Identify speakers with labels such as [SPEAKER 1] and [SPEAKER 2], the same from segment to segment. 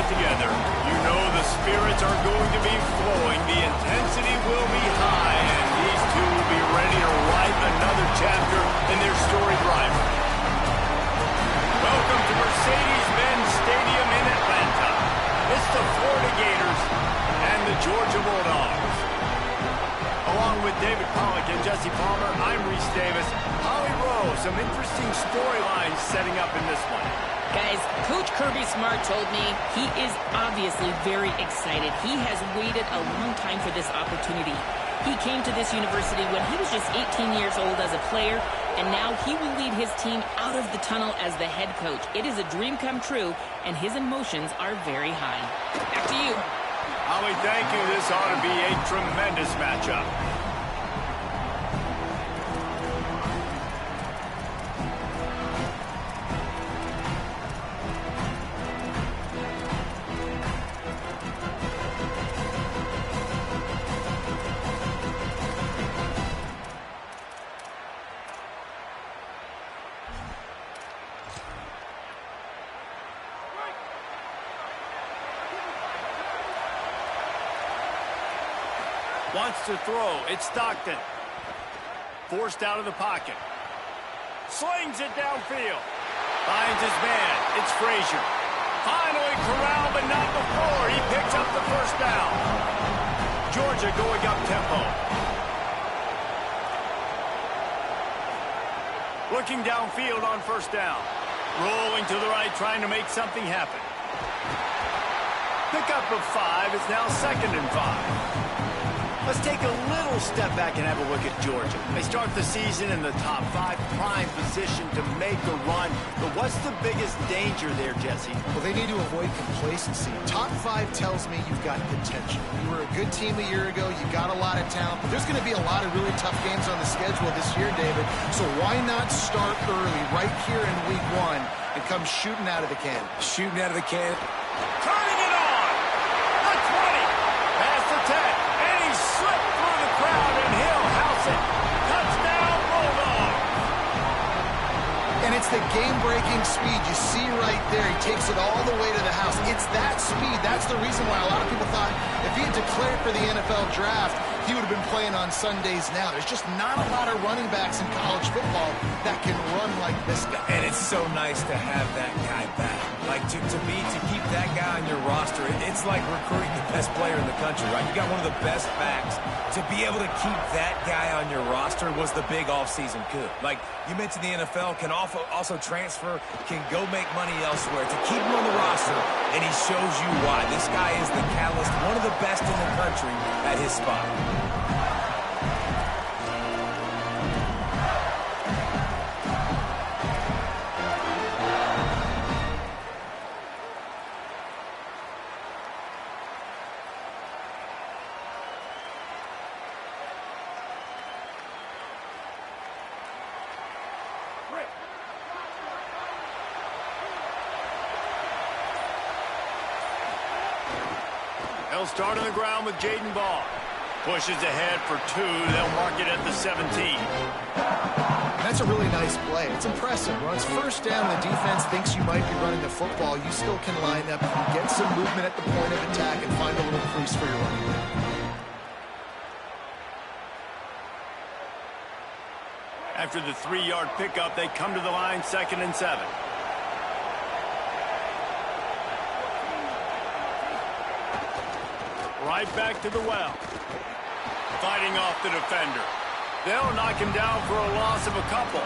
[SPEAKER 1] Together, you know the spirits are going to be flowing, the intensity will be high, and these two will be ready to write another chapter in their storied rivalry. Welcome to Mercedes-Benz Stadium in Atlanta. It's the Florida Gators and the Georgia Bulldogs. Along with David Pollack and Jesse Palmer, I'm Reese Davis. Holly Rowe, some interesting storylines setting up in this one.
[SPEAKER 2] Guys, Coach Kirby Smart told me he is obviously very excited. He has waited a long time for this opportunity. He came to this university when he was just 18 years old as a player, and now he will lead his team out of the tunnel as the head coach. It is a dream come true, and his emotions are very high. Back to you.
[SPEAKER 1] Holly, thank you. This ought to be a tremendous matchup. Wants to throw. It's Stockton. Forced out of the pocket. Slings it downfield. Finds his man. It's Frazier. Finally corralled, but not before. He picks up the first down. Georgia going up tempo. Looking downfield on first down. Rolling to the right, trying to make something happen. Pickup of 5. It's now 2nd and 5. Let's take a little step back and have a look at Georgia. They start the season in the top 5, prime position to make a run. But what's the biggest danger there, Jesse?
[SPEAKER 3] Well, they need to avoid complacency. Top 5 tells me you've got potential. You were a good team a year ago. You got a lot of talent. But there's going to be a lot of really tough games on the schedule this year, David. So why not start early right here in week 1 and come shooting out of the can?
[SPEAKER 1] Shooting out of the can. Turning it on! The 20! Past the 10. Slipped through the crowd, and he'll house it. Touchdown, Bulldogs.
[SPEAKER 3] And it's the game-breaking speed. You see right there, he takes it all the way to the house. It's that speed. That's the reason why a lot of people thought if he had declared for the NFL draft, he would have been playing on Sundays now. There's just not a lot of running backs in college football that can run like this guy.
[SPEAKER 4] And it's so nice to have that guy back. Like, to keep that guy on your roster, it's like recruiting the best player in the country, right? You got one of the best backs. To be able to keep that guy on your roster was the big offseason coup. Like, you mentioned the NFL can also transfer, can go make money elsewhere. To keep him on the roster, and he shows you why. This guy is the catalyst, one of the best in the country at his spot.
[SPEAKER 1] They'll start on the ground with Jaden Ball. Pushes ahead for 2. They'll mark it at the 17.
[SPEAKER 3] That's a really nice play. It's impressive. When it's first down, the defense thinks you might be running the football. You still can line up, get some movement at the point of attack, and find a little crease for your running back.
[SPEAKER 1] After the 3-yard pickup, they come to the line 2nd and 7. Right back to the well. Fighting off the defender. They'll knock him down for a loss of a couple.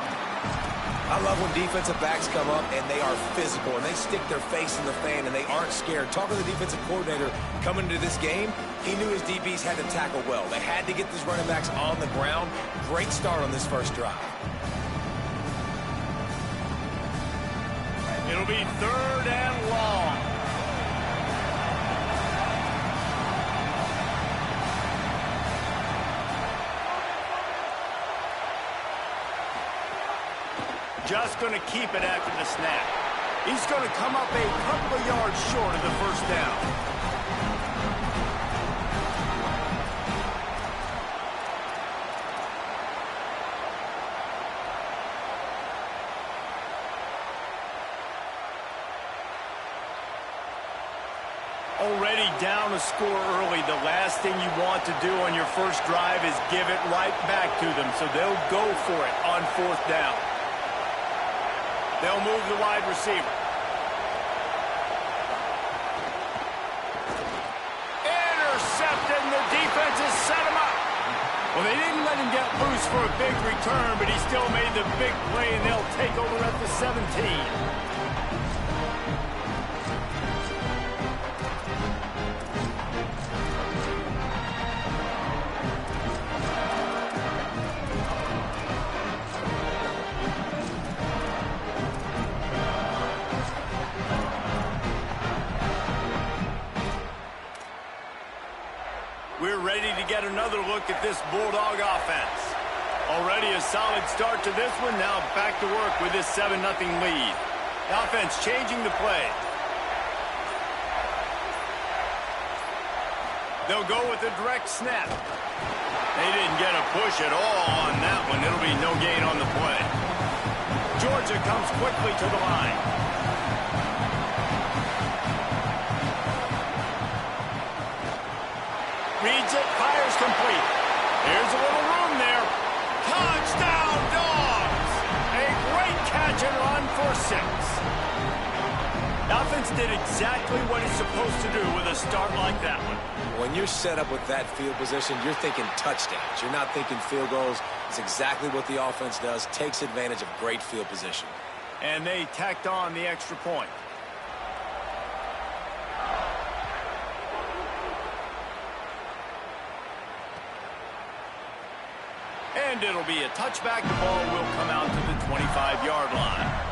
[SPEAKER 4] I love when defensive backs come up and they are physical and they stick their face in the fan and they aren't scared. Talking to the defensive coordinator coming into this game, he knew his DBs had to tackle well. They had to get these running backs on the ground. Great start on this first drive.
[SPEAKER 1] It'll be 3rd and long. Just going to keep it after the snap. He's going to come up a couple of yards short of the first down. Already down a score early. The last thing you want to do on your first drive is give it right back to them, so they'll go for it on 4th down. They'll move the wide receiver. Intercepted, and the defense has set him up. Well, they didn't let him get loose for a big return, but he still made the big play, and they'll take over at the 17. We're ready to get another look at this Bulldog offense. Already a solid start to this one. Now back to work with this 7-0 lead. The offense changing the play. They'll go with a direct snap. They didn't get a push at all on that one. It'll be no gain on the play. Georgia comes quickly to the line. Reads it, fires complete. Here's a little room there. Touchdown, Dogs! A great catch and run for 6. The offense did exactly what it's supposed to do with a start like that one.
[SPEAKER 4] When you're set up with that field position, you're thinking touchdowns. You're not thinking field goals. It's exactly what the offense does. Takes advantage of great field position.
[SPEAKER 1] And they tacked on the extra point. And it'll be a touchback. The ball will come out to the 25-yard line.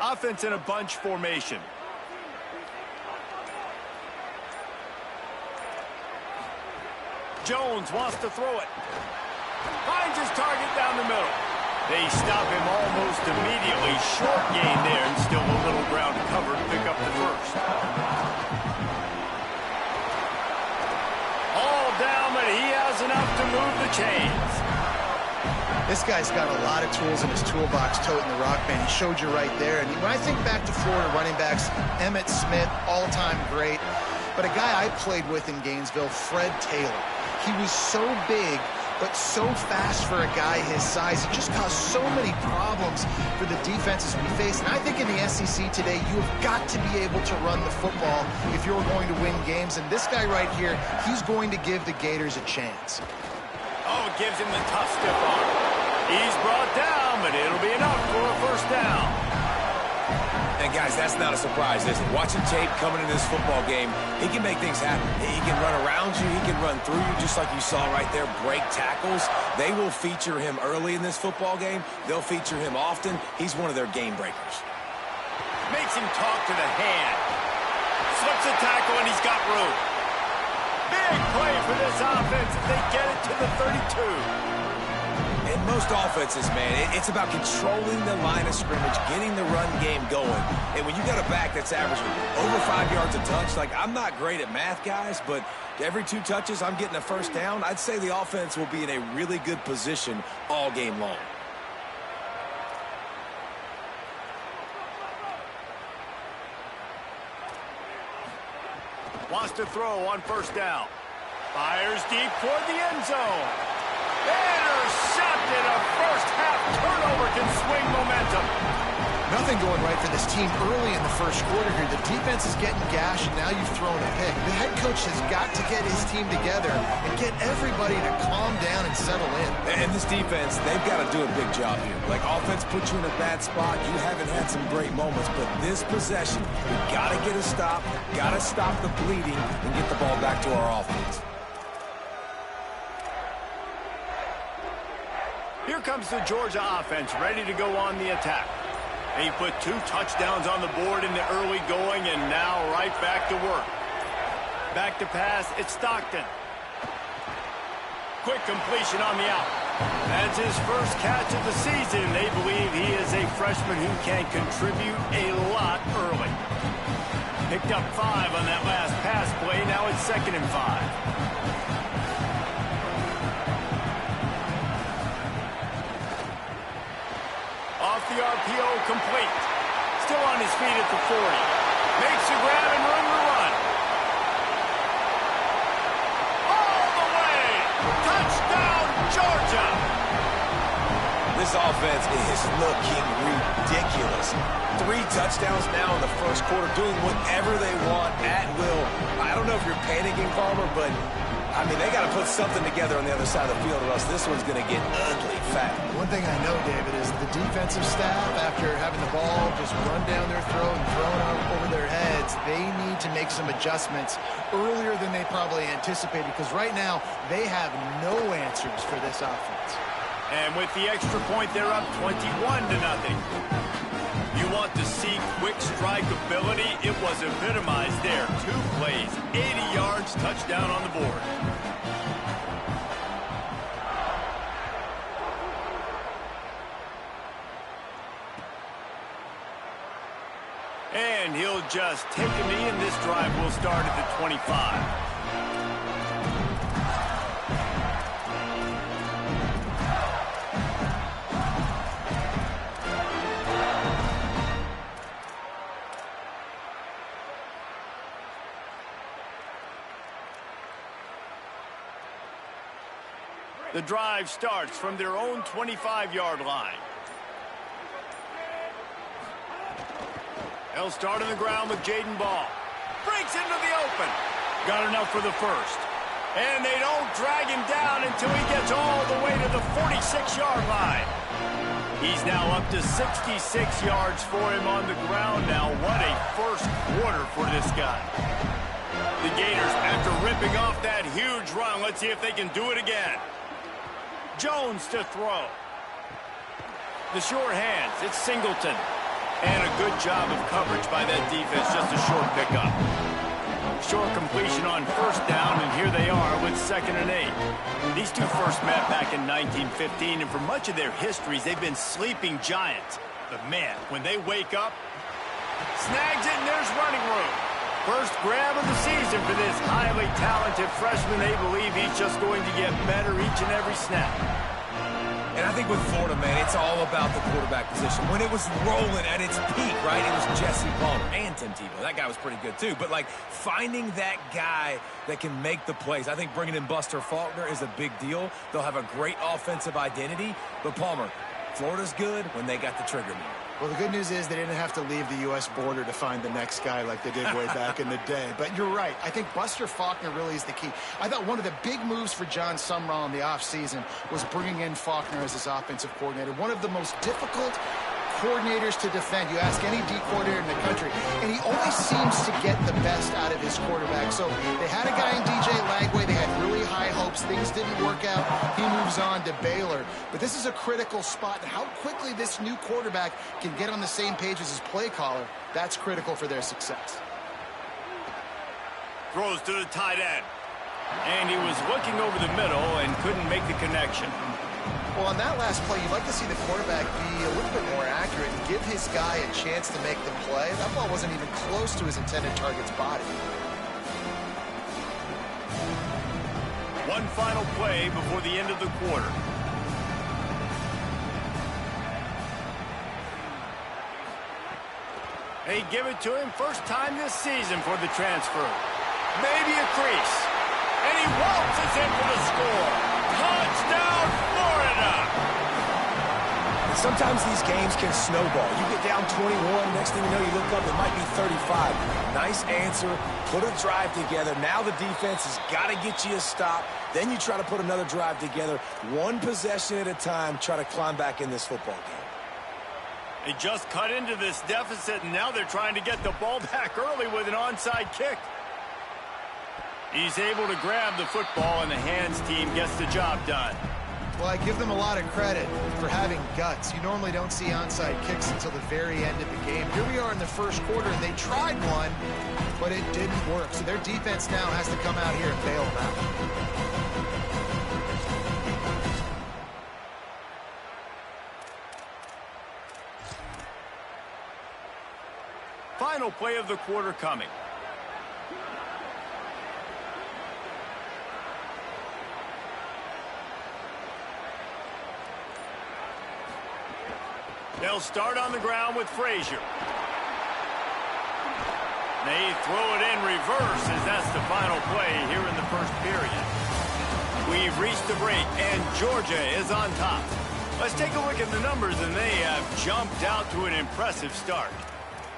[SPEAKER 1] Offense in a bunch formation. Jones wants to throw it. Finds his target down the middle. They stop him almost immediately. Short gain there and still a little ground to cover to pick up the first. All down, but he has enough to move the chains.
[SPEAKER 3] This guy's got a lot of tools in his toolbox toting the rock, man. He showed you right there. And when I think back to Florida running backs, Emmitt Smith, all-time great. But a guy I played with in Gainesville, Fred Taylor. He was so big, but so fast for a guy his size. He just caused so many problems for the defenses we face. And I think in the SEC today, you have got to be able to run the football if you're going to win games. And this guy right here, he's going to give the Gators a chance.
[SPEAKER 1] Oh, it gives him the tough stiff arm. He's brought down, but it'll be enough for a first down.
[SPEAKER 4] And guys, that's not a surprise, is it? Watching tape coming into this football game, he can make things happen. He can run around you, he can run through you, just like you saw right there, break tackles. They will feature him early in this football game. They'll feature him often. He's one of their game breakers.
[SPEAKER 1] Makes him talk to the hand. Slips a tackle, and he's got room. Big play for this offense as they get it to the 32.
[SPEAKER 4] In most offenses, man, it's about controlling the line of scrimmage, getting the run game going. And when you got a back that's averaging over 5 yards a touch, like, I'm not great at math, guys, but every 2 touches, I'm getting a first down. I'd say the offense will be in a really good position all game long.
[SPEAKER 1] to throw on first down. Fires deep toward the end zone. Intercepted. A first-half turnover can swing momentum.
[SPEAKER 3] Nothing going right for this team early in the first quarter here. The defense is getting gashed, and now you've thrown a pick. The head coach has got to get his team together and get everybody to calm down and settle in.
[SPEAKER 4] And this defense, they've got to do a big job here. Like, offense puts you in a bad spot. You haven't had some great moments, but this possession, we got to get a stop, got to stop the bleeding, and get the ball back to our offense.
[SPEAKER 1] Here comes the Georgia offense, ready to go on the attack. They put 2 touchdowns on the board in the early going, and now right back to work. Back to pass, it's Stockton. Quick completion on the out. That's his first catch of the season. They believe he is a freshman who can contribute a lot early. Picked up 5 on that last pass play. Now it's 2nd and 5. Off the RPO, complete. Still on his feet at the 40. Makes a grab and room to run. All the way. Touchdown, Georgia.
[SPEAKER 4] This offense is looking ridiculous. 3 touchdowns now in the first quarter, doing whatever they want at will. I don't know if you're panicking, Palmer, but I mean, they got to put something together on the other side of the field, or else this one's going to get ugly fast.
[SPEAKER 3] One thing I know, David, is the defensive staff, after having the ball just run down their throat and thrown over their heads, they need to make some adjustments earlier than they probably anticipated, because right now they have no answers for this offense.
[SPEAKER 1] And with the extra point, they're up 21-0. You want to see quick strike ability? It was epitomized there. 2 plays, 80 yards, touchdown on the board. And he'll just take a knee, and this drive will start at the 25. The drive starts from their own 25-yard line. They'll start on the ground with Jaden Ball. Breaks into the open. Got enough for the first. And they don't drag him down until he gets all the way to the 46-yard line. He's now up to 66 yards for him on the ground now. What a first quarter for this guy. The Gators, after ripping off that huge run, let's see if they can do it again. Jones to throw. The short hands, it's Singleton. And a good job of coverage by that defense, just a short pickup. Short completion on first down, and here they are with 2nd and 8. These two first met back in 1915, and for much of their histories, they've been sleeping giants. But man, when they wake up, snags it, and there's running room. First grab of the season for this highly talented freshman. They believe he's just going to get better each and every snap.
[SPEAKER 4] And I think with Florida, man, it's all about the quarterback position. When it was rolling at its peak, right, it was Jesse Palmer and Tim Tebow. That guy was pretty good, too. But, like, finding that guy that can make the plays, I think bringing in Buster Faulkner is a big deal. They'll have a great offensive identity. But, Palmer, Florida's good when they got the trigger man.
[SPEAKER 3] Well, the good news is they didn't have to leave the U.S. border to find the next guy like they did way back in the day. But you're right. I think Buster Faulkner really is the key. I thought one of the big moves for John Sumrall in the offseason was bringing in Faulkner as his offensive coordinator. One of the most difficult coordinators to defend. You ask any D coordinator in the country, and he always seems to get the best out of his quarterback. So they had a guy in DJ Lagway. They had really high hopes. Things didn't work out. He moves on to Baylor. But this is a critical spot. How quickly this new quarterback can get on the same page as his play caller, that's critical for their success.
[SPEAKER 1] Throws to the tight end. And he was looking over the middle and couldn't make the connection.
[SPEAKER 3] Well, on that last play, you'd like to see the quarterback be a little bit more accurate and give his guy a chance to make the play. That ball wasn't even close to his intended target's body.
[SPEAKER 1] One final play before the end of the quarter. They give it to him first time this season for the transfer. maybe a crease. And he waltzes in for the score. Touchdown, Florida!
[SPEAKER 4] And sometimes these games can snowball. You get down 21, next thing you know, you look up, it might be 35. Nice answer, put a drive together. Now the defense has got to get you a stop. Then you try to put another drive together. One possession at a time, try to climb back in this football game.
[SPEAKER 1] They just cut into this deficit, and now they're trying to get the ball back early with an onside kick. He's able to grab the football, and the hands team gets the job done.
[SPEAKER 3] Well, I give them a lot of credit for having guts. You normally don't see onside kicks until the very end of the game. Here we are in the first quarter, and they tried one, but it didn't work. So their defense now has to come out here and bail them out.
[SPEAKER 1] Final play of the quarter coming. They'll start on the ground with Frazier. They throw it in reverse as that's the final play here in the first period. We've reached the break, and Georgia is on top. Let's take a look at the numbers, and they have jumped out to an impressive start.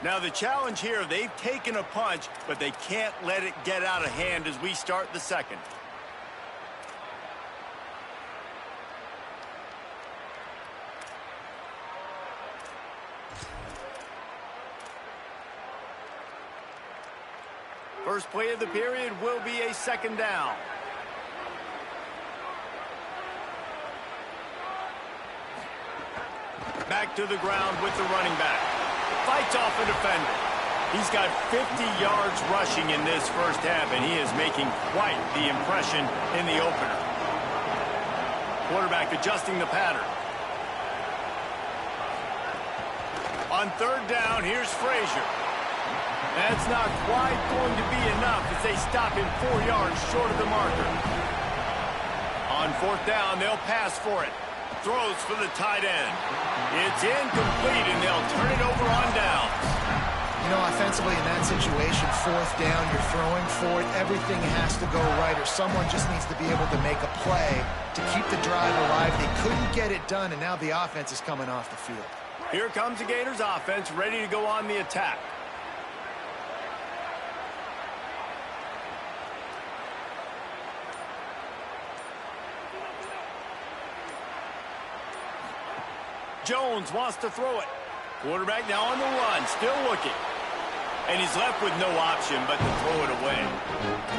[SPEAKER 1] Now the challenge here, they've taken a punch, but they can't let it get out of hand as we start the second. First play of the period will be a second down. Back to the ground with the running back. Fights off a defender. He's got 50 yards rushing in this first half, and he is making quite the impression in the opener. Quarterback adjusting the pattern. On third down, here's Frazier. That's not quite going to be enough as they stop him 4 yards short of the marker. On fourth down, they'll pass for it. Throws for the tight end. It's incomplete, and they'll turn it over on downs.
[SPEAKER 3] You know, offensively in that situation, fourth down, you're throwing for it. Everything has to go right, or someone just needs to be able to make a play to keep the drive alive. They couldn't get it done, and now the offense is coming off the field.
[SPEAKER 1] Here comes the Gators offense, ready to go on the attack. Jones wants to throw it. Quarterback now on the run, still looking. And he's left with no option but to throw it away.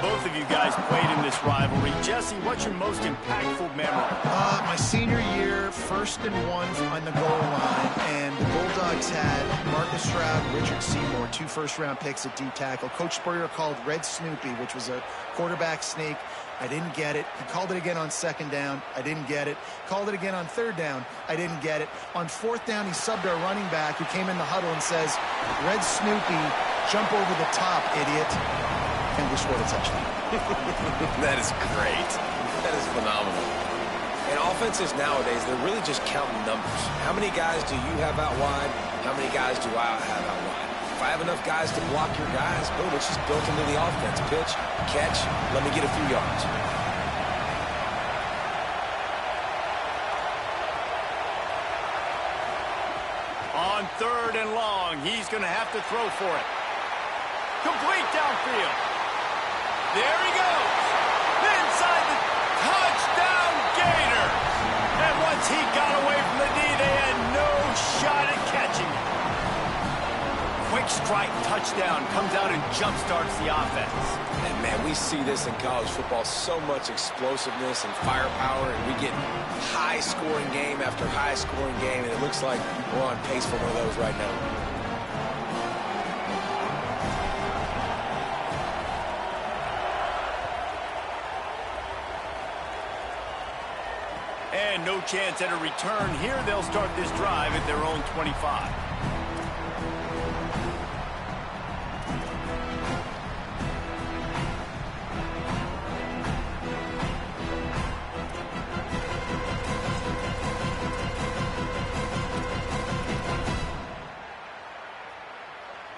[SPEAKER 1] Both of you guys played in this rivalry. Jesse, what's your most impactful memory?
[SPEAKER 3] My senior year, 1st and 1 on the goal line, and the Bulldogs had Marcus Stroud, Richard Seymour, 2 first-round picks at D-tackle. Coach Spurrier called Red Snoopy, which was a quarterback sneak. I didn't get it. He called it again on second down. I didn't get it. Called it again on third down. I didn't get it. On fourth down, he subbed our running back who came in the huddle and says, Red Snoopy, jump over the top, idiot. And we scored a touchdown.
[SPEAKER 4] That is great. That is phenomenal. And offenses nowadays, they're really just counting numbers. How many guys do you have out wide? How many guys do I have out wide? If I have enough guys to block your guys, boom, it's just built into the offense. Pitch, catch, let me get a few yards.
[SPEAKER 1] On third and long, he's going to have to throw for it. Complete downfield. There he goes. Inside the touchdown Gators. And once he got away from the knee, they had no shot at catching it. Quick strike touchdown comes out and jumpstarts the offense.
[SPEAKER 4] And, man, we see this in college football, so much explosiveness and firepower, and we get high-scoring game after high-scoring game, and it looks like we're on pace for one of those right now.
[SPEAKER 1] And no chance at a return here. They'll start this drive at their own 25.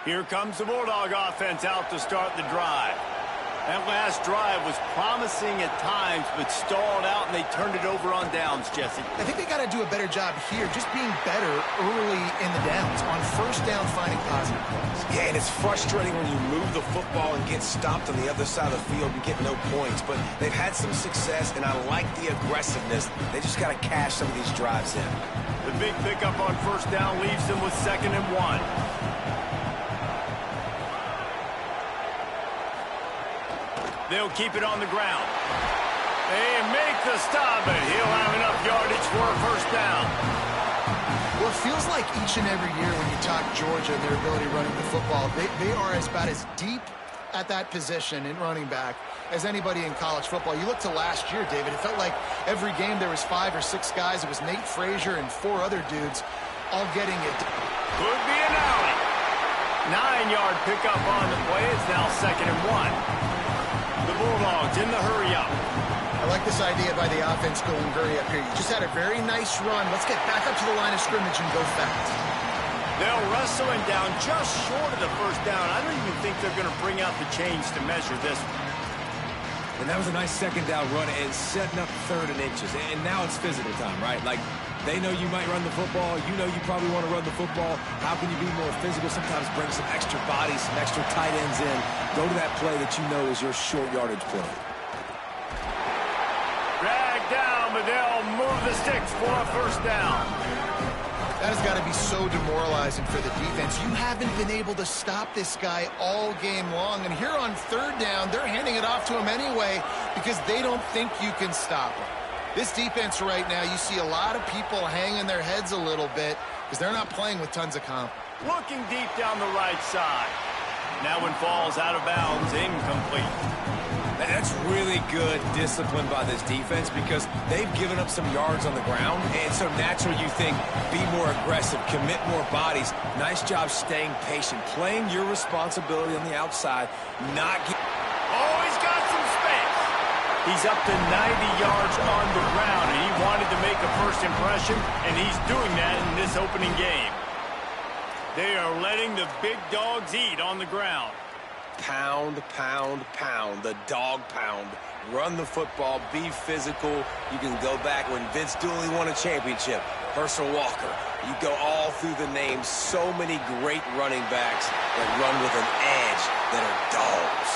[SPEAKER 1] Here comes the Bulldog offense out to start the drive. That last drive was promising at times, but stalled out, and they turned it over on downs, Jesse.
[SPEAKER 3] I think they got to do a better job here, just being better early in the downs, on first down finding positive plays.
[SPEAKER 4] Yeah, and it's frustrating when you move the football and get stopped on the other side of the field and get no points. But they've had some success, and I like the aggressiveness. They just got to cash some of these drives in.
[SPEAKER 1] The big pickup on first down leaves them with 2nd and 1. They'll keep it on the ground. They make the stop, but he'll have enough yardage for a first down.
[SPEAKER 3] Well, it feels like each and every year when you talk Georgia and their ability running the football, they are about as deep at that position in running back as anybody in college football. You look to last year, David, it felt like every game there was 5 or 6 guys. It was Nate Frazier and 4 other dudes all getting it.
[SPEAKER 1] Could be an alley. 9-yard pickup on the play. It's now 2nd and 1. The Bulldogs in the hurry-up.
[SPEAKER 3] I like this idea by the offense going hurry up here. You just had a very nice run. Let's get back up to the line of scrimmage and go fast.
[SPEAKER 1] They'll wrestle him down just short of the first down. I don't even think they're going to bring out the chains to measure this one.
[SPEAKER 4] And that was a nice 2nd down run and setting up 3rd and inches. And now it's physical time, right? Like, they know you might run the football. You know you probably want to run the football. How can you be more physical? Sometimes bring some extra bodies, some extra tight ends in. Go to that play that you know is your short yardage play.
[SPEAKER 1] Drag down, but they'll move the sticks for a first down.
[SPEAKER 3] That has got to be so demoralizing for the defense. You haven't been able to stop this guy all game long. And here on 3rd down, they're handing it off to him anyway because they don't think you can stop him. This defense right now, you see a lot of people hanging their heads a little bit because they're not playing with tons of confidence.
[SPEAKER 1] Looking deep down the right side. That one falls out of bounds, incomplete.
[SPEAKER 4] That's really good discipline by this defense because they've given up some yards on the ground, and so naturally you think, be more aggressive, commit more bodies. Nice job staying patient, playing your responsibility on the outside, not get...
[SPEAKER 1] Oh, he's got some space. He's up to 90 yards on the ground, and he wanted to make a first impression, and he's doing that in this opening game. They are letting the big dogs eat on the ground.
[SPEAKER 4] Pound, pound, pound, the dog pound. Run the football, be physical. You can go back when Vince Dooley won a championship. Herschel Walker. You go all through the names. So many great running backs that run with an edge that are dogs.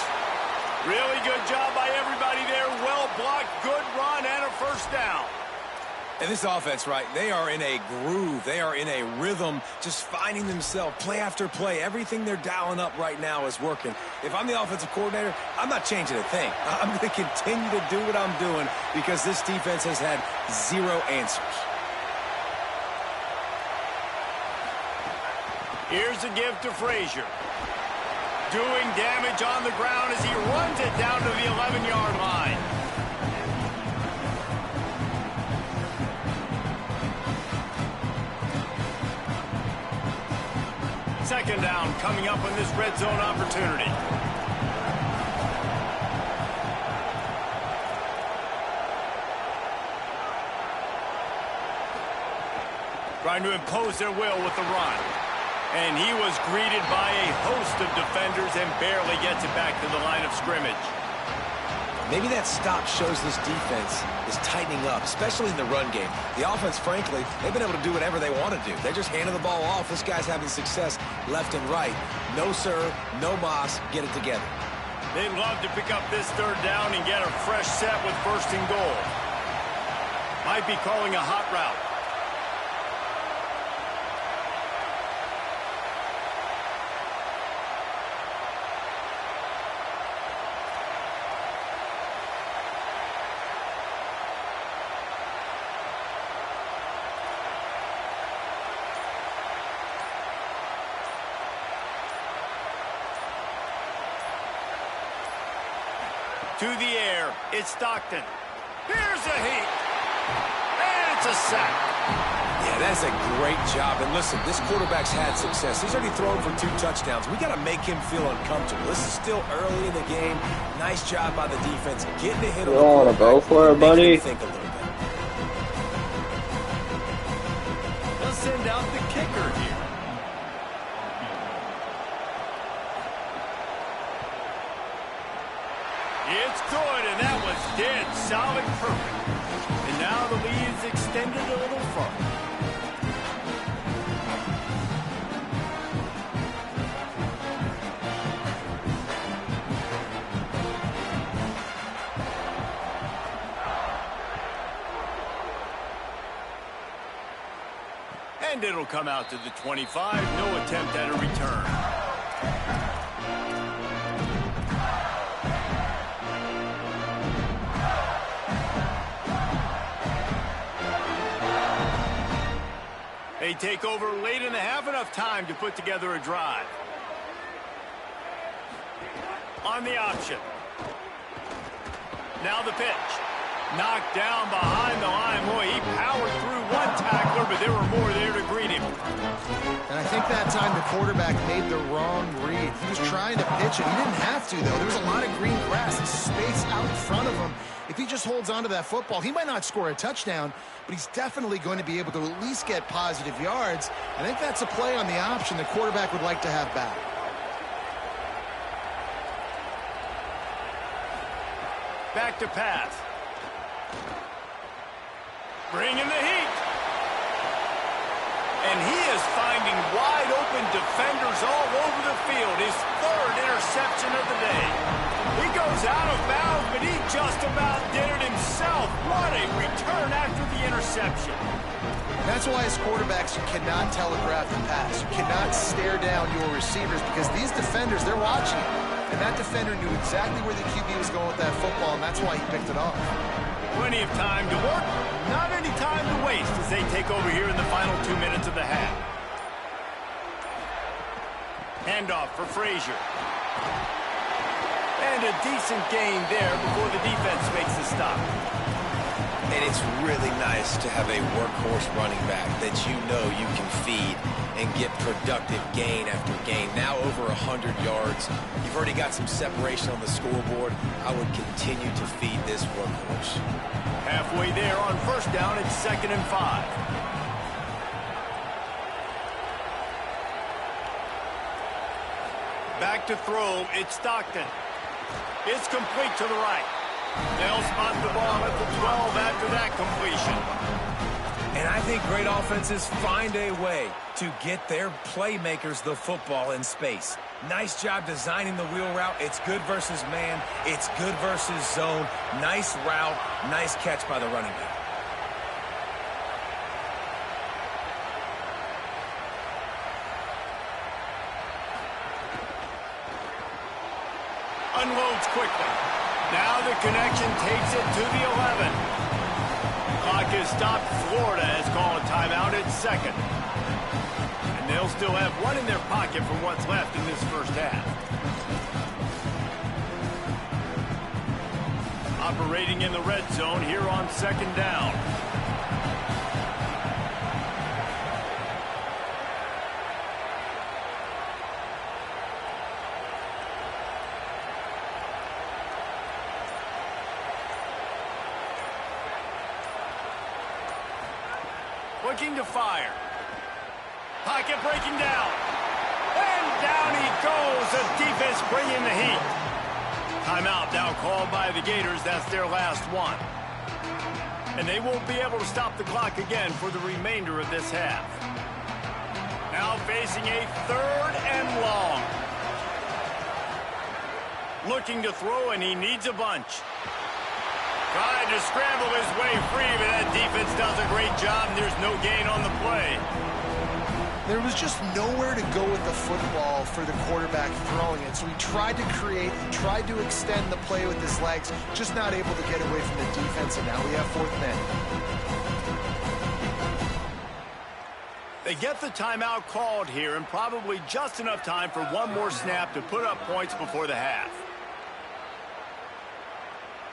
[SPEAKER 1] Really good job by everybody there. Well blocked, good run, and a first down.
[SPEAKER 4] And this offense, right, they are in a groove. They are in a rhythm, just finding themselves play after play. Everything they're dialing up right now is working. If I'm the offensive coordinator, I'm not changing a thing. I'm going to continue to do what I'm doing because this defense has had 0 answers.
[SPEAKER 1] Here's a give to Frazier. Doing damage on the ground as he runs it down to the 11-yard line. Second down coming up on this red zone opportunity. Trying to impose their will with the run. And he was greeted by a host of defenders and barely gets it back to the line of scrimmage.
[SPEAKER 4] Maybe that stop shows this defense is tightening up, especially in the run game. The offense, frankly, they've been able to do whatever they want to do. They're just handing the ball off. This guy's having success left and right. No sir, no mas, get it together.
[SPEAKER 1] They'd love to pick up this 3rd down and get a fresh set with 1st and goal. Might be calling a hot route. To the air, it's Stockton. Here's a heat. And it's a sack.
[SPEAKER 4] Yeah, that's a great job. And listen, this quarterback's had success. He's already thrown for 2 touchdowns. We got to make him feel uncomfortable. This is still early in the game. Nice job by the defense. Getting a hit on the
[SPEAKER 5] You want to go for it, buddy?
[SPEAKER 4] Think a little bit.
[SPEAKER 1] They'll send out the kicker here. solid, perfect. And now the lead is extended a little further. And it'll come out to the 25. No attempt at a return. They take over late in the half, enough time to put together a drive. On the option. Now the pitch. Knocked down behind the line. Boy, he powered through one tackler, but there were more there to greet him.
[SPEAKER 3] And I think that time the quarterback made the wrong read. He was trying to pitch it. He didn't have to, though. There was a lot of green grass, space out in front of him. If he just holds on to that football, he might not score a touchdown, but he's definitely going to be able to at least get positive yards. I think that's a play on the option the quarterback would like to have back.
[SPEAKER 1] Back to pass. Bringing the heat. And he is finding wide-open defenders all over the field. His third interception of the day. He goes out of bounds, but he just about did it himself. What a return after the interception.
[SPEAKER 3] That's why as quarterbacks, you cannot telegraph the pass. You cannot stare down your receivers because these defenders, they're watching you. And that defender knew exactly where the QB was going with that football, and that's why he picked it off.
[SPEAKER 1] Plenty of time to work, not any time to waste as they take over here in the final 2 minutes of the half. Handoff for Frazier. And a decent gain there before the defense makes the stop.
[SPEAKER 4] And it's really nice to have a workhorse running back that you know you can feed and get productive gain after gain. Now over 100 yards. You've already got some separation on the scoreboard. I would continue to feed this workhorse.
[SPEAKER 1] Halfway there on first down, it's 2nd and 5. Back to throw, it's Stockton. It's complete to the right. They'll spot the ball at the 12 after that completion.
[SPEAKER 4] And I think great offenses find a way to get their playmakers the football in space. Nice job designing the wheel route. It's good versus man. It's good versus zone. Nice route. Nice catch by the running back.
[SPEAKER 1] Unloads quickly. Now the connection takes it to the 11. Clock is stopped. Florida has called a timeout at 2nd. And they'll still have one in their pocket for what's left in this first half. Operating in the red zone here on 2nd down. Looking to fire. Pocket breaking down. And down he goes. The defense bringing the heat. Timeout now called by the Gators. That's their last one. And they won't be able to stop the clock again for the remainder of this half. Now facing a 3rd and long. Looking to throw, and he needs a bunch. Trying to scramble his way free, but that defense does a great job, and there's no gain on the play.
[SPEAKER 3] There was just nowhere to go with the football for the quarterback throwing it, so he tried to create, he tried to extend the play with his legs, just not able to get away from the defense, and now we have 4th man.
[SPEAKER 1] They get the timeout called here, and probably just enough time for one more snap to put up points before the half.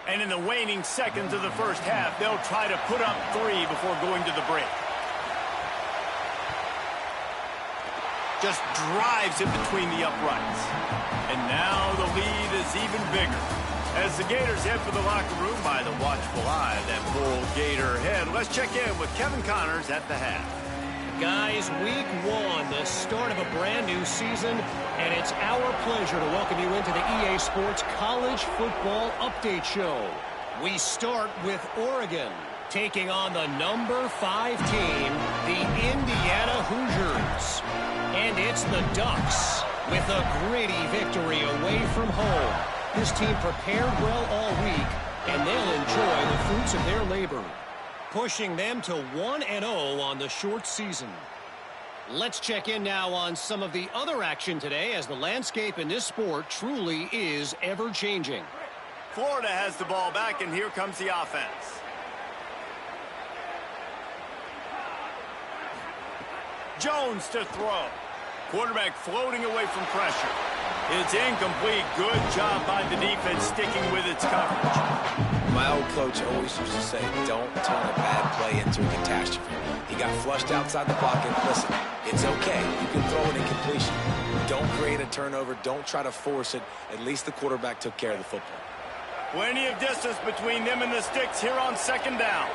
[SPEAKER 1] And in the waning seconds of the first half, they'll try to put up 3 before going to the break. Just drives it between the uprights. And now the lead is even bigger. As the Gators head for the locker room by the watchful eye of that bull Gator head, let's check in with Kevin Connors at the half.
[SPEAKER 5] Guys, week 1, the start of a brand new season, and it's our pleasure to welcome you into the EA Sports College Football Update Show. We start with Oregon, taking on the number 5 team, the Indiana Hoosiers. And it's the Ducks with a gritty victory away from home. This team prepared well all week, and they'll enjoy the fruits of their labor, pushing them to 1-0 on the short season. Let's check in now on some of the other action today, as the landscape in this sport truly is ever-changing.
[SPEAKER 1] Florida has the ball back, and here comes the offense. Jones to throw. Quarterback floating away from pressure. It's incomplete. Good job by the defense sticking with its coverage.
[SPEAKER 4] My old coach always used to say, don't turn a bad play into a catastrophe. He got flushed outside the pocket. Listen, it's okay. You can throw an incompletion. Don't create a turnover. Don't try to force it. At least the quarterback took care of the football.
[SPEAKER 1] Plenty of distance between them and the sticks here on second down.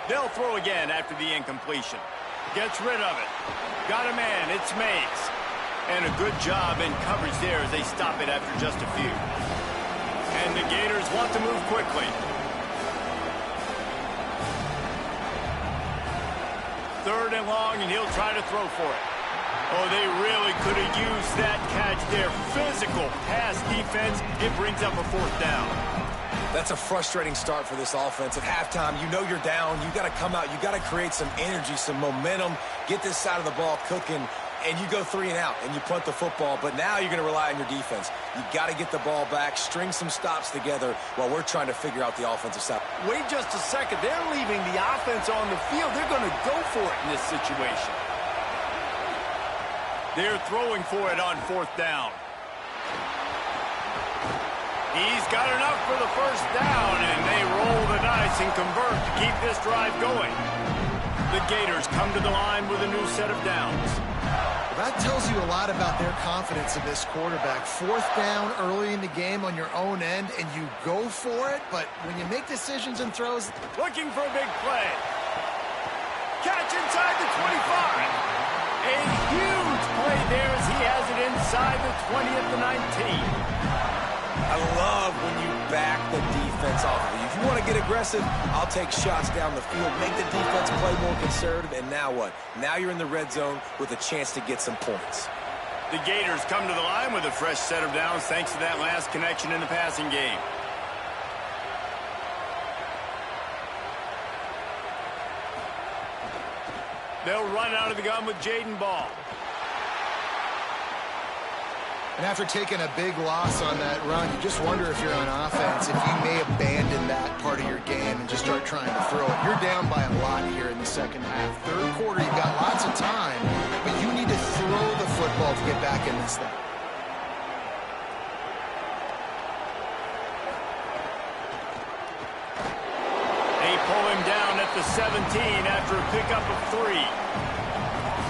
[SPEAKER 1] They'll throw again after the incompletion. Gets rid of it. Got a man. It's Mays. And a good job in coverage there as they stop it after just a few. And the Gators want to move quickly. Third and long, and he'll try to throw for it. Oh, they really could have used that catch there. Physical pass defense. It brings up a fourth down.
[SPEAKER 4] That's a frustrating start for this offense. At halftime, you know you're down. You got to come out. You got to create some energy, some momentum, get this side of the ball cooking, and you go 3 and out, and you punt the football. But now you're going to rely on your defense. You got to get the ball back, string some stops together while we're trying to figure out the offensive side.
[SPEAKER 1] Wait just a second. They're leaving the offense on the field. They're going to go for it in this situation. They're throwing for it on fourth down. He's got enough for the first down, and they roll the dice and convert to keep this drive going. The Gators come to the line with a new set of downs.
[SPEAKER 3] That tells you a lot about their confidence in this quarterback. Fourth down early in the game on your own end, and you go for it, but when you make decisions and throws...
[SPEAKER 1] Looking for a big play. Catch inside the 25. A huge play there as he has it inside the 20 at the 19.
[SPEAKER 4] I love when you back the defense off of you. If you want to get aggressive, I'll take shots down the field, make the defense play more conservative, and now what? Now you're in the red zone with a chance to get some points.
[SPEAKER 1] The Gators come to the line with a fresh set of downs thanks to that last connection in the passing game. They'll run out of the gun with Jaden Ball.
[SPEAKER 3] And after taking a big loss on that run, you just wonder if you're on offense, if you may abandon that part of your game and just start trying to throw it. You're down by a lot here in the second half. Third quarter, you've got lots of time, but you need to throw the football to get back in this thing.
[SPEAKER 1] They pull him down at the 17 after a pickup of 3.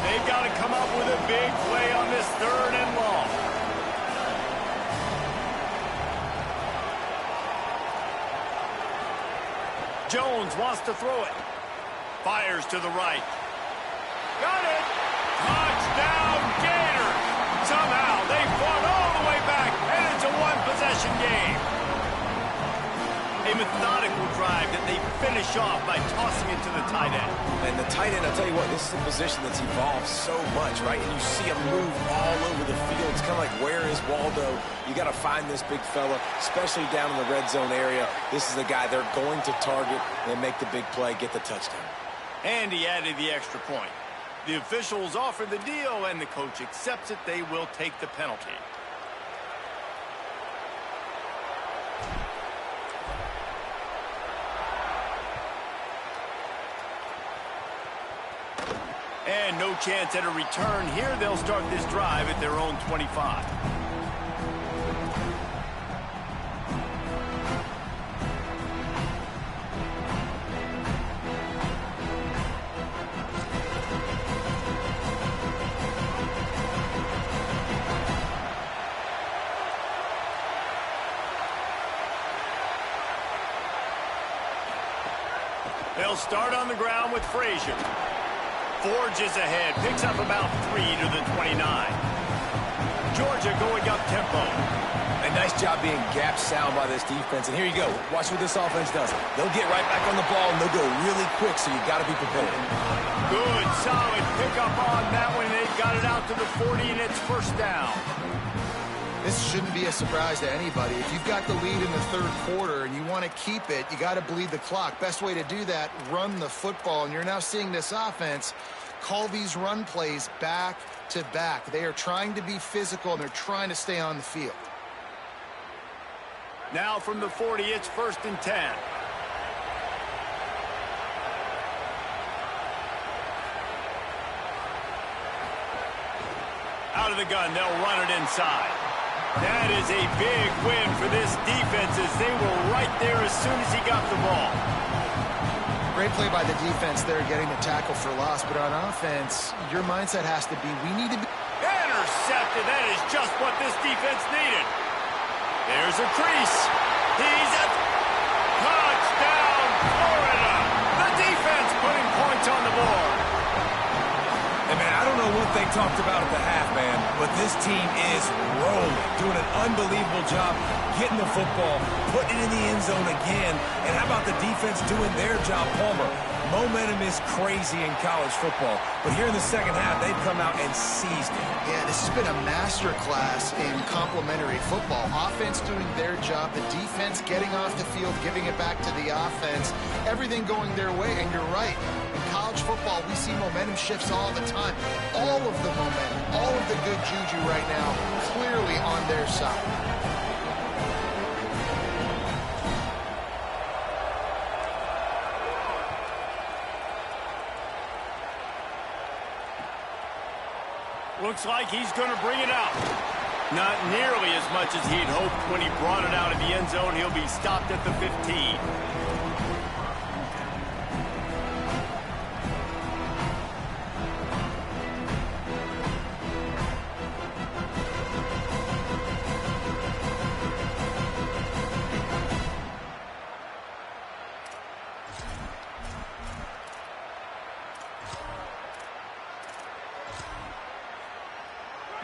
[SPEAKER 1] They've got to come up with a big play on this third and long. Jones wants to throw it. Fires to the right. Got it! Touchdown, Gators! Somehow they fought all the way back, and it's a one-possession game. A methodical drive that they finish off by tossing it to the tight end.
[SPEAKER 4] And the tight end, I'll tell you what, this is a position that's evolved so much, right? And you see him move all over the field. It's kind of like, where is Waldo? You got to find this big fella, especially down in the red zone area. This is the guy they're going to target and make the big play, get the touchdown.
[SPEAKER 1] And he added the extra point. The officials offer the deal, and the coach accepts it. They will take the penalty. And no chance at a return here. They'll start this drive at their own 25. They'll start on the ground with Frazier. Forges ahead, picks up about 3 to the 29. Georgia going up tempo.
[SPEAKER 4] A nice job being gap sound by this defense. And here you go. Watch what this offense does. They'll get right back on the ball, and they'll go really quick, so you got to be prepared.
[SPEAKER 1] Good, solid pickup on that one. They've got it out to the 40, and it's first down.
[SPEAKER 3] This shouldn't be a surprise to anybody. If you've got the lead in the third quarter and you want to keep it, you got to bleed the clock. Best way to do that, run the football. And you're now seeing this offense call these run plays back to back. They are trying to be physical, and they're trying to stay on the field.
[SPEAKER 1] Now from the 40, it's 1st and 10. Out of the gun, they'll run it inside. That is a big win for this defense as they were right there as soon as he got the ball.
[SPEAKER 3] Great play by the defense there, getting the tackle for loss. But on offense, your mindset has to be, we need to be...
[SPEAKER 1] Intercepted. That is just what this defense needed. There's a crease. He's at touchdown, Florida. The defense putting points on the board.
[SPEAKER 4] And, man, I don't know what they talked about at the half, man, but this team is rolling, doing an unbelievable job getting the football, putting it in the end zone again. And how about the defense doing their job, Palmer? Momentum is crazy in college football, but here in the second half, they've come out and seized it.
[SPEAKER 3] Yeah, this has been a master class in complementary football. Offense doing their job, the defense getting off the field, giving it back to the offense, everything going their way. And you're right, in college football, we see momentum shifts all the time. All of the momentum, all of the good juju right now, clearly on their side.
[SPEAKER 1] Looks like he's going to bring it out. Not nearly as much as he'd hoped when he brought it out of the end zone. He'll be stopped at the 15.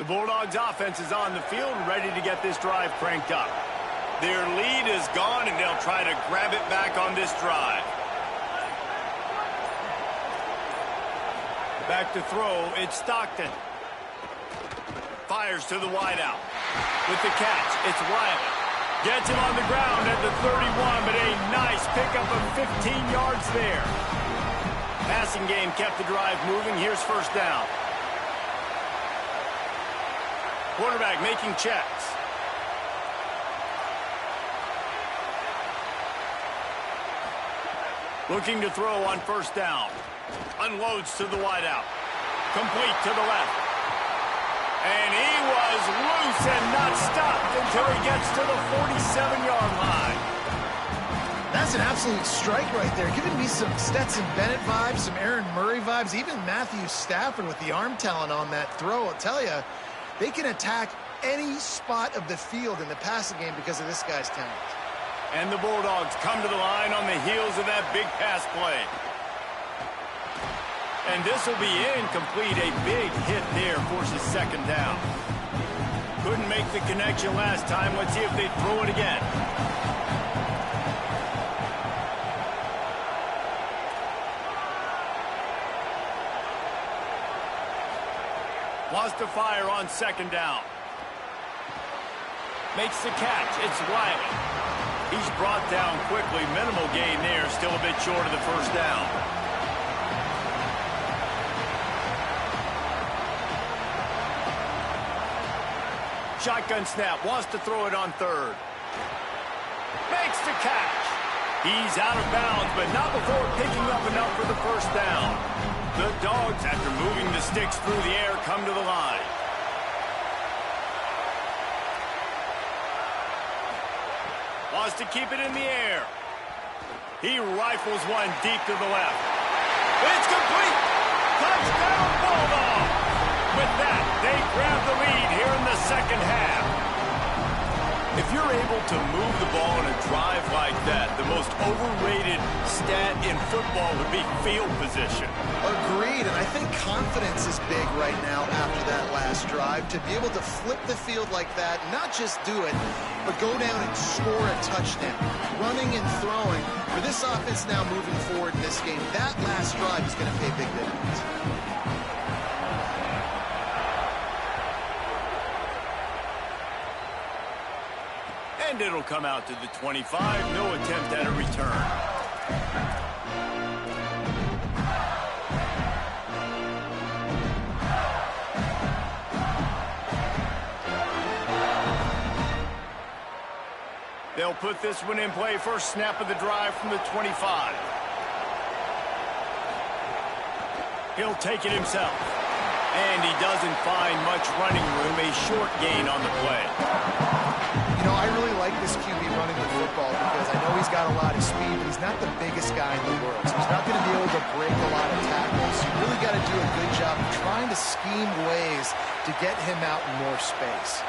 [SPEAKER 1] The Bulldogs offense is on the field and ready to get this drive cranked up. Their lead is gone, and they'll try to grab it back on this drive. Back to throw, it's Stockton. Fires to the wideout. With the catch, it's Wiley. Gets him on the ground at the 31, but a nice pickup of 15 yards there. Passing game kept the drive moving. Here's first down. Quarterback making checks. Looking to throw on first down. Unloads to the wideout. Complete to the left. And he was loose and not stopped until he gets to the 47-yard line.
[SPEAKER 3] That's an absolute strike right there. Giving me some Stetson Bennett vibes, some Aaron Murray vibes, even Matthew Stafford with the arm talent on that throw. I'll tell you, they can attack any spot of the field in the passing game because of this guy's talent.
[SPEAKER 1] And the Bulldogs come to the line on the heels of that big pass play. And this will be incomplete. A big hit there forces second down. Couldn't make the connection last time. Let's see if they throw it again. Wants to fire on second down. Makes the catch. It's Wiley. He's brought down quickly. Minimal gain there. Still a bit short of the first down. Shotgun snap. Wants to throw it on third. Makes the catch. He's out of bounds, but not before picking up enough for the first down. The Dogs, after moving the sticks through the air, come to the line. Wants to keep it in the air. He rifles one deep to the left. It's complete. Touchdown, Bulldogs. With that, they grab the lead here in the second half. If you're able to move the ball in a drive like that, the most overrated stat in football would be field position.
[SPEAKER 3] Agreed, and I think confidence is big right now after that last drive. To be able to flip the field like that, not just do it, but go down and score a touchdown. Running and throwing. For this offense now moving forward in this game, that last drive is going to pay big dividends.
[SPEAKER 1] And it'll come out to the 25. No attempt at a return. They'll put this one in play. First snap of the drive from the 25. He'll take it himself. And he doesn't find much running room. A short gain on the play.
[SPEAKER 3] You know, I really like this QB running the football because I know he's got a lot of speed, but he's not the biggest guy in the world. So he's not going to be able to break a lot of tackles. You really got to do a good job of trying to scheme ways to get him out in more space.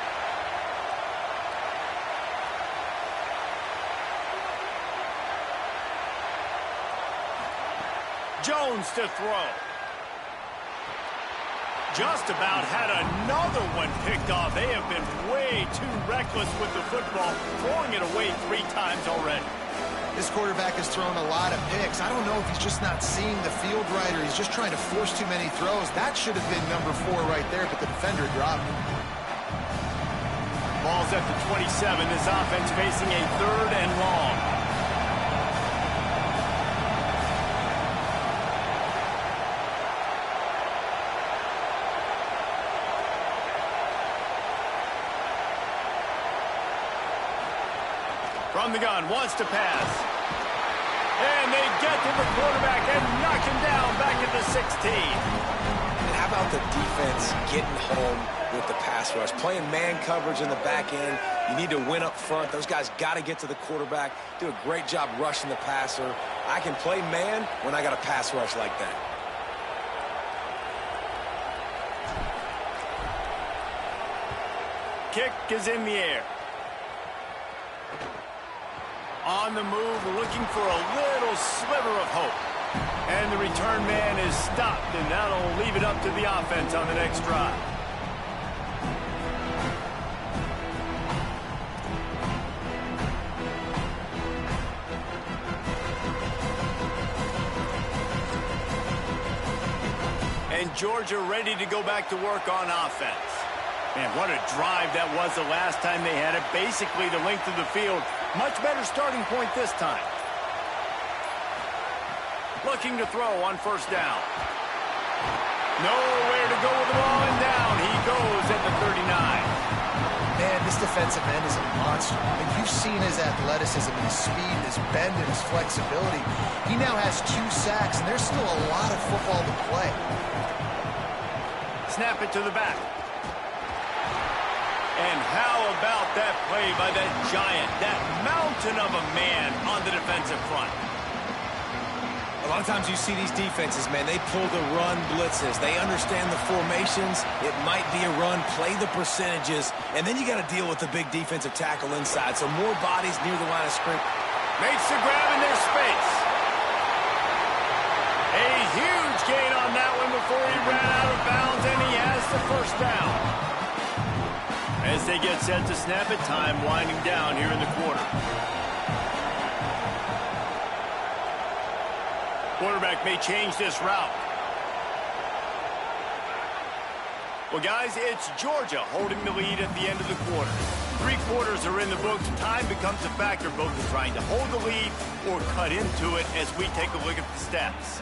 [SPEAKER 1] Jones to throw. Just about had another one picked off. They have been way too reckless with the football, throwing it away 3 times already.
[SPEAKER 3] This quarterback has thrown a lot of picks. I don't know if he's just not seeing the field right or he's just trying to force too many throws. That should have been number 4 right there, but the defender dropped it.
[SPEAKER 1] Ball's at the 27. This offense facing a 3rd and long. From the gun, wants to pass. And they get to the quarterback and knock him down back at the 16.
[SPEAKER 4] And how about the defense getting home with the pass rush? Playing man coverage in the back end. You need to win up front. Those guys got to get to the quarterback. Do a great job rushing the passer. I can play man when I got a pass rush like that.
[SPEAKER 1] Kick is in the air. On the move, looking for a little sliver of hope. And the return man is stopped, and that'll leave it up to the offense on the next drive. And Georgia ready to go back to work on offense. Man, what a drive that was the last time they had it. Basically the length of the field. Much better starting point this time. Looking to throw on first down. Nowhere to go with the ball, and down he goes at the 39.
[SPEAKER 3] Man, this defensive end is a monster. I mean, you've seen his athleticism, his speed, his bend, and his flexibility. He now has 2 sacks, and there's still a lot of football to play.
[SPEAKER 1] Snap it to the back. And how about that play by that giant, that mountain of a man on the defensive front?
[SPEAKER 4] A lot of times you see these defenses, man, they pull the run blitzes. They understand the formations. It might be a run, play the percentages, and then you got to deal with the big defensive tackle inside. So more bodies near the line of scrimmage.
[SPEAKER 1] Makes the grab in their space. A huge gain on that one before he ran out of bounds, and he has the first down. As they get set to snap it, time winding down here in the quarter. Quarterback may change this route. Well, guys, it's Georgia holding the lead at the end of the quarter. 3 quarters are in the books. Time becomes a factor, both in trying to hold the lead or cut into it as we take a look at the stats.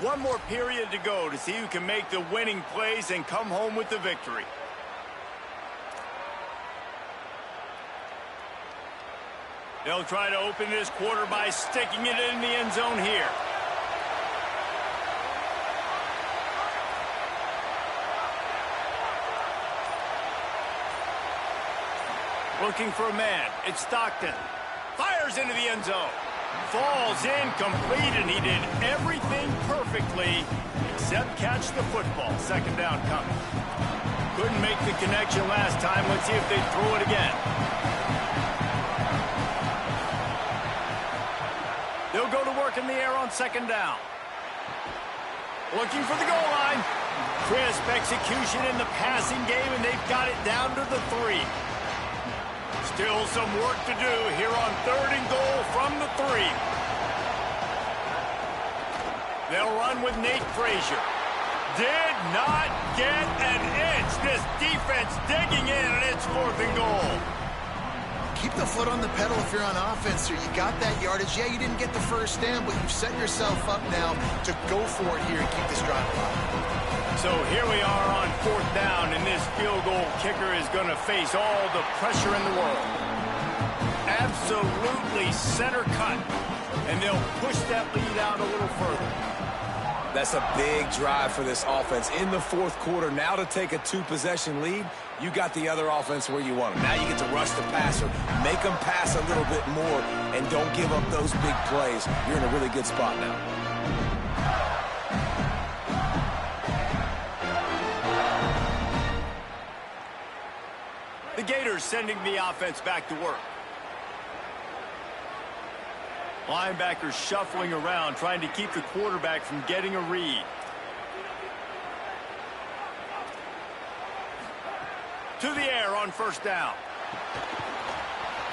[SPEAKER 1] 1 more period to go to see who can make the winning plays and come home with the victory. They'll try to open this quarter by sticking it in the end zone here. Looking for a man. It's Stockton. Fires into the end zone. Falls incomplete, and he did everything perfectly except catch the football. Second down coming. Couldn't make the connection last time. Let's see if they throw it again. They'll go to work in the air on second down. Looking for the goal line. Crisp execution in the passing game, and they've got it down to the 3. Still some work to do here on 3rd and goal from the 3. They'll run with Nate Frazier. Did not get an inch. This defense digging in, and it's 4th and goal.
[SPEAKER 3] Keep the foot on the pedal if you're on offense here. You got that yardage. Yeah, you didn't get the first down, but you've set yourself up now to go for it here and keep this drive alive.
[SPEAKER 1] So here we are on 4th down, and this field goal kicker is going to face all the pressure in the world. Absolutely center cut, and they'll push that lead out a little further.
[SPEAKER 4] That's a big drive for this offense in the 4th quarter. Now to take a 2-possession lead, you got the other offense where you want them. Now you get to rush the passer, make them pass a little bit more, and don't give up those big plays. You're in a really good spot now.
[SPEAKER 1] The Gators sending the offense back to work. Linebackers shuffling around, trying to keep the quarterback from getting a read. To the air on 1st down.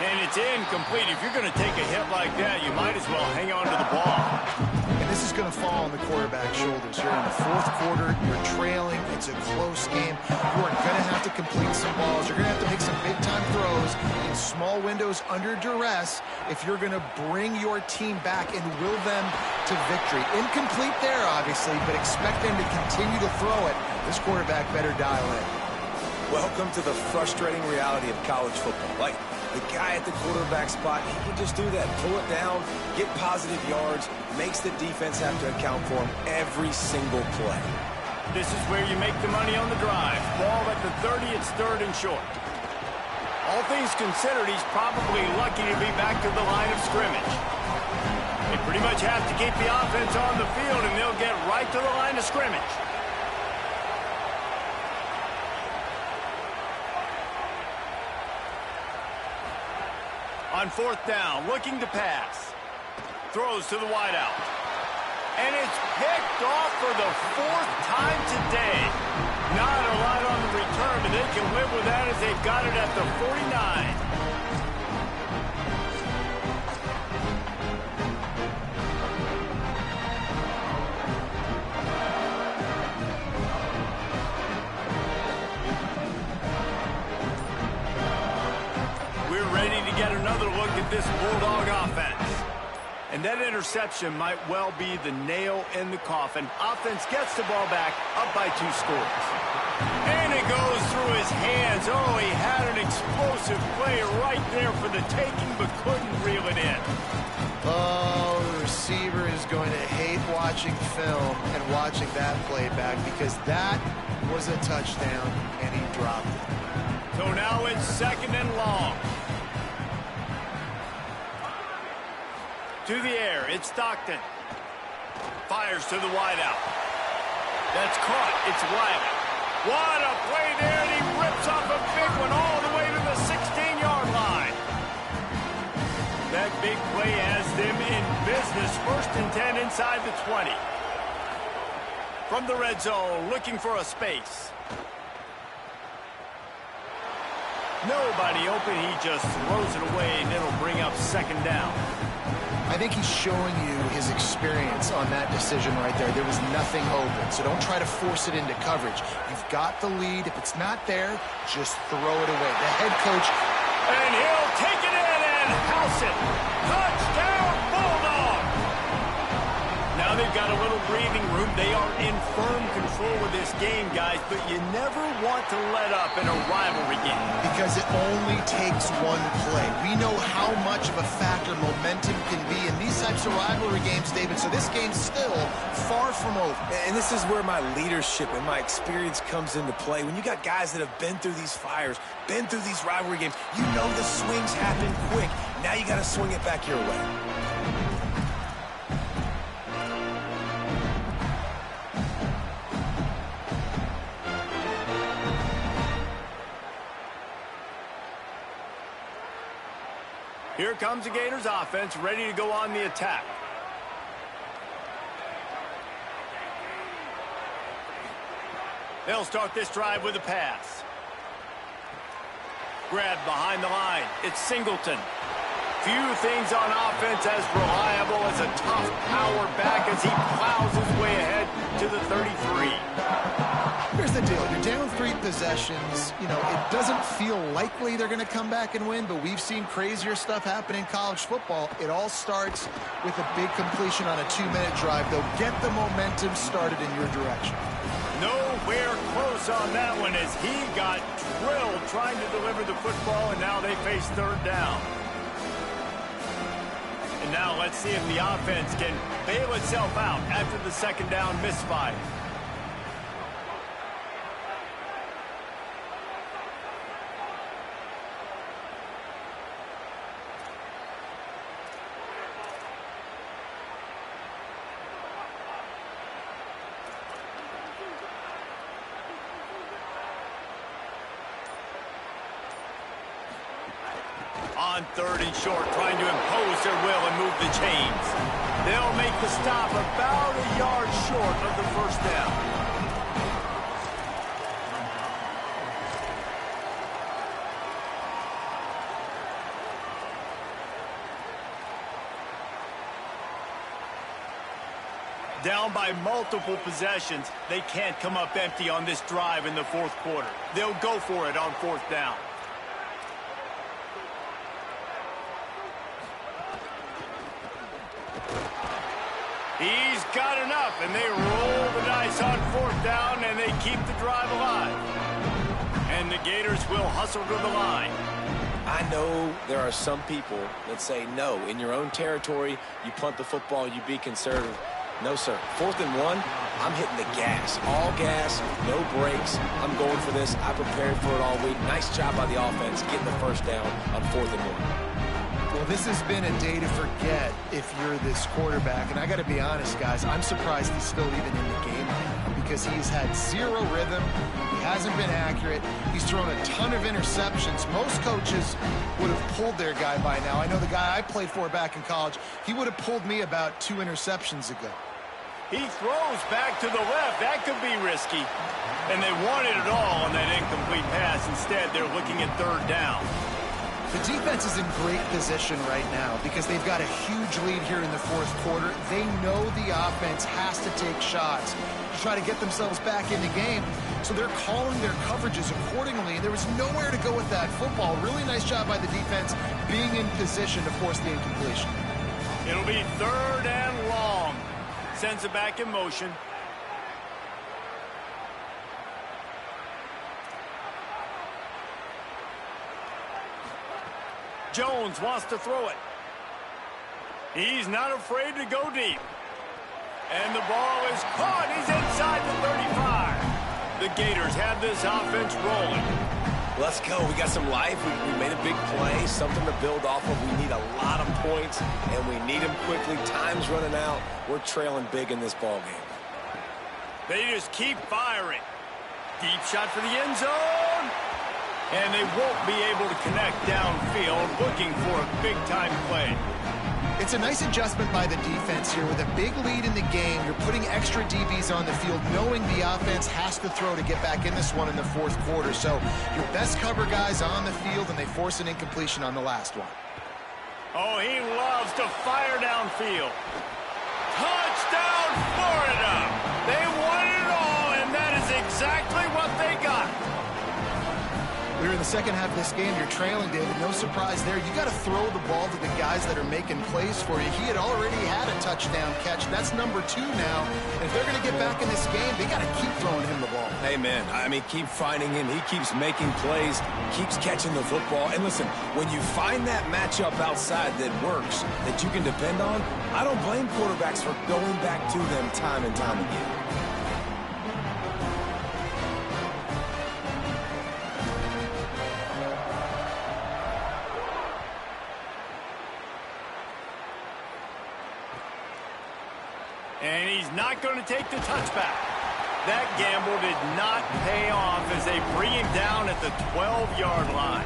[SPEAKER 1] And it's incomplete. If you're going to take a hit like that, you might as well hang on to the ball.
[SPEAKER 3] And this is going to fall on the quarterback's shoulders. You're in the 4th quarter. You're trailing. It's a close game. You are going to have to complete some balls. You're going to have to make some big-time throws in small windows under duress if you're going to bring your team back and will them to victory. Incomplete there, obviously, but expect them to continue to throw it. This quarterback better dial in.
[SPEAKER 4] Welcome to the frustrating reality of college football. Like, the guy at the quarterback spot, he can just do that. Pull it down, get positive yards, makes the defense have to account for him every single play.
[SPEAKER 1] This is where you make the money on the drive. Ball at the 30, it's 3rd and short. All things considered, he's probably lucky to be back to the line of scrimmage. They pretty much have to keep the offense on the field, and they'll get right to the line of scrimmage. On 4th down, looking to pass. Throws to the wideout. And it's picked off for the 4th time today. Not a lot on the return, but they can live with that as they've got it at the 49. We're ready to get another look at this Bulldog offense. And that interception might well be the nail in the coffin. Offense gets the ball back, up by 2 scores. And it goes through his hands. Oh, he had an explosive play right there for the taking, but couldn't reel it in.
[SPEAKER 3] Oh, the receiver is going to hate watching film and watching that play back because that was a touchdown, and he dropped it.
[SPEAKER 1] So now it's 2nd and long. To the air, it's Stockton. Fires to the wideout. That's caught. It's Wiley. What a play there, and he rips off a big one all the way to the 16-yard line. That big play has them in business. 1st and 10 inside the 20. From the red zone, looking for a space. Nobody open. He just throws it away, and it'll bring up 2nd down.
[SPEAKER 3] I think he's showing you his experience on that decision right there. There was nothing open, so don't try to force it into coverage. You've got the lead. If it's not there, just throw it away. The head coach...
[SPEAKER 1] And he'll take it in and house it. Touchdown, Bulldog! Now they've got a little breathing room. They are in firm control of this game, guys, but you never want to let up in a rivalry game.
[SPEAKER 3] Because it only takes one play. We know how much of a factor momentum can be in these types of rivalry games, David, so this game's still far from over.
[SPEAKER 4] And this is where my leadership and my experience comes into play. When you got guys that have been through these fires, been through these rivalry games, you know the swings happen quick. Now you got to swing it back your way.
[SPEAKER 1] Here comes the Gators offense, ready to go on the attack. They'll start this drive with a pass. Grab behind the line. It's Singleton. Few things on offense as reliable as a tough power back as he plows his way ahead to the 33.
[SPEAKER 3] Here's the deal. You're down 3 possessions. You know, it doesn't feel likely they're going to come back and win, but we've seen crazier stuff happen in college football. It all starts with a big completion on a 2-minute drive. They'll get the momentum started in your direction.
[SPEAKER 1] Nowhere close on that one as he got drilled trying to deliver the football, and now they face 3rd down. And now let's see if the offense can bail itself out after the 2nd down misfire. On 3rd and short, trying to impose their will and move the chains. They'll make the stop about a yard short of the 1st down. Down by multiple possessions, they can't come up empty on this drive in the 4th quarter. They'll go for it on 4th down. He's got enough, and they roll the dice on 4th down, and they keep the drive alive. And the Gators will hustle to the line.
[SPEAKER 4] I know there are some people that say, no, in your own territory, you punt the football, you be conservative. No, sir. 4th and 1, I'm hitting the gas. All gas, no brakes. I'm going for this. I prepared for it all week. Nice job by the offense getting the 1st down on 4th and 1.
[SPEAKER 3] Well, this has been a day to forget if you're this quarterback. And I got to be honest, guys, I'm surprised he's still even in the game right now because he's had 0 rhythm. He hasn't been accurate. He's thrown a ton of interceptions. Most coaches would have pulled their guy by now. I know the guy I played for back in college, he would have pulled me about 2 interceptions ago.
[SPEAKER 1] He throws back to the left. That could be risky. And they wanted it all on that incomplete pass. Instead, they're looking at 3rd down.
[SPEAKER 3] The defense is in great position right now because they've got a huge lead here in the 4th quarter. They know the offense has to take shots to try to get themselves back in the game. So they're calling their coverages accordingly. There was nowhere to go with that football. Really nice job by the defense being in position to force the incompletion.
[SPEAKER 1] It'll be 3rd and long. Sends it back in motion. Jones wants to throw it. He's not afraid to go deep. And the ball is caught. He's inside the 35. The Gators have this offense rolling.
[SPEAKER 4] Let's go. We got some life. We made a big play, something to build off of. We need a lot of points, and we need them quickly. Time's running out. We're trailing big in this ball game.
[SPEAKER 1] They just keep firing. Deep shot for the end zone. And they won't be able to connect downfield, looking for a big-time play.
[SPEAKER 3] It's a nice adjustment by the defense here. With a big lead in the game, you're putting extra DBs on the field, knowing the offense has to throw to get back in this one in the 4th quarter. So your best cover guys on the field, and they force an incompletion on the last one.
[SPEAKER 1] Oh, he loves to fire downfield. Touchdown, Florida! They won it all, and that is exactly what they got.
[SPEAKER 3] We're in the 2nd half of this game. You're trailing, David. No surprise there. You got to throw the ball to the guys that are making plays for you. He had already had a touchdown catch. That's number 2 now. And if they're going to get back in this game, they got to keep throwing him the ball.
[SPEAKER 4] Amen. I mean, keep finding him. He keeps making plays, keeps catching the football. And listen, when you find that matchup outside that works, that you can depend on, I don't blame quarterbacks for going back to them time and time again.
[SPEAKER 1] And he's not going to take the touchback. That gamble did not pay off as they bring him down at the 12-yard line.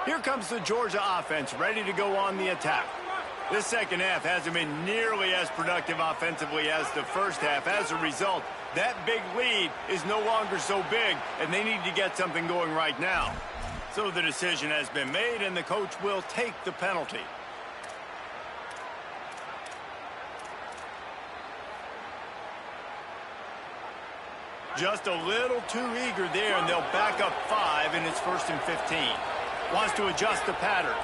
[SPEAKER 1] Here comes the Georgia offense, ready to go on the attack. This second half hasn't been nearly as productive offensively as the first half. As a result, that big lead is no longer so big, and they need to get something going right now. So the decision has been made, and the coach will take the penalty. Just a little too eager there, and they'll back up 5, and it's 1st and 15. Wants to adjust the pattern.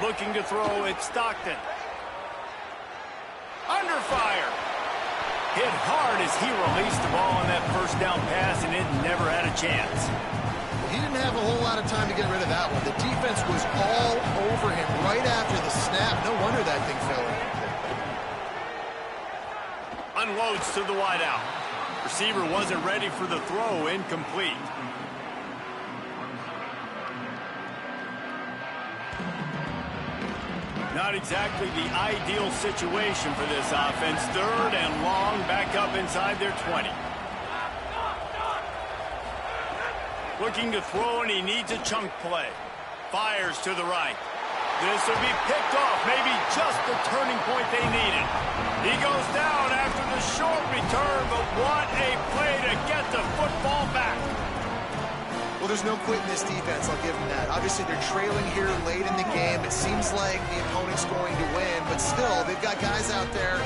[SPEAKER 1] Looking to throw, it's Stockton. Under fire. Hit hard as he released the ball on that first down pass, and it never had a chance.
[SPEAKER 3] He didn't have a whole lot of time to get rid of that one. The defense was all over him right after the snap. No wonder that thing fell in.
[SPEAKER 1] Unloads to the wideout. Receiver wasn't ready for the throw, incomplete. Not exactly the ideal situation for this offense. 3rd and long, back up inside their 20. Looking to throw, and he needs a chunk play. Fires to the right. This will be picked off, maybe just the turning point they needed. He goes down after the short return, but what a play to get the football back.
[SPEAKER 3] Well, there's no quit in this defense, I'll give them that. Obviously, they're trailing here late in the game. It seems like the opponent's going to win, but still, they've got guys out there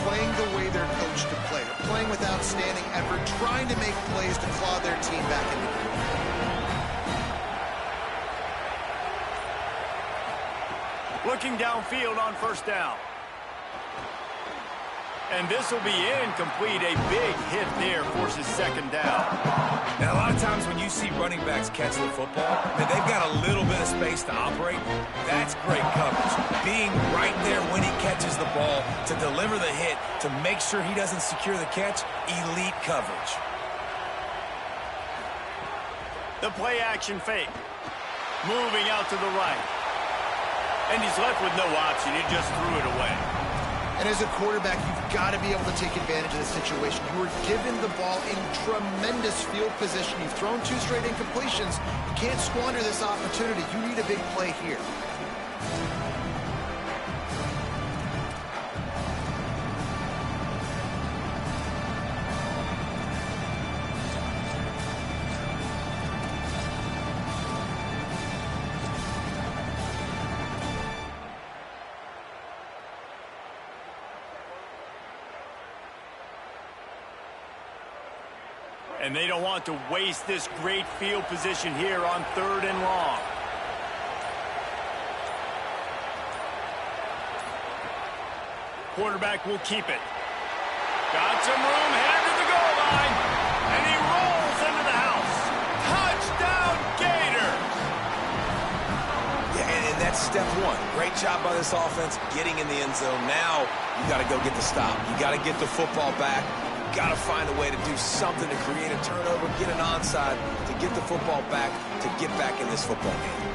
[SPEAKER 3] playing the way they're coached to play. They're playing with outstanding effort, trying to make plays to claw their team back in the game.
[SPEAKER 1] Looking downfield on 1st down. And this will be incomplete. A big hit there forces 2nd down.
[SPEAKER 4] Now, a lot of times when you see running backs catch the football, and they've got a little bit of space to operate, that's great coverage. Being right there when he catches the ball to deliver the hit, to make sure he doesn't secure the catch, elite coverage.
[SPEAKER 1] The play action fake. Moving out to the right. And he's left with no option. He just threw it away.
[SPEAKER 3] And as a quarterback, you've got to be able to take advantage of the situation. You were given the ball in tremendous field position. You've thrown 2 straight incompletions. You can't squander this opportunity. You need a big play here.
[SPEAKER 1] And they don't want to waste this great field position here on 3rd and long. Quarterback will keep it. Got some room, headed to the goal line. And he rolls into the house. Touchdown, Gators!
[SPEAKER 4] Yeah, and that's step 1. Great job by this offense getting in the end zone. Now you got to go get the stop. You got to get the football back. Got to find a way to do something to create a turnover, get an onside, to get the football back, to get back in this football game.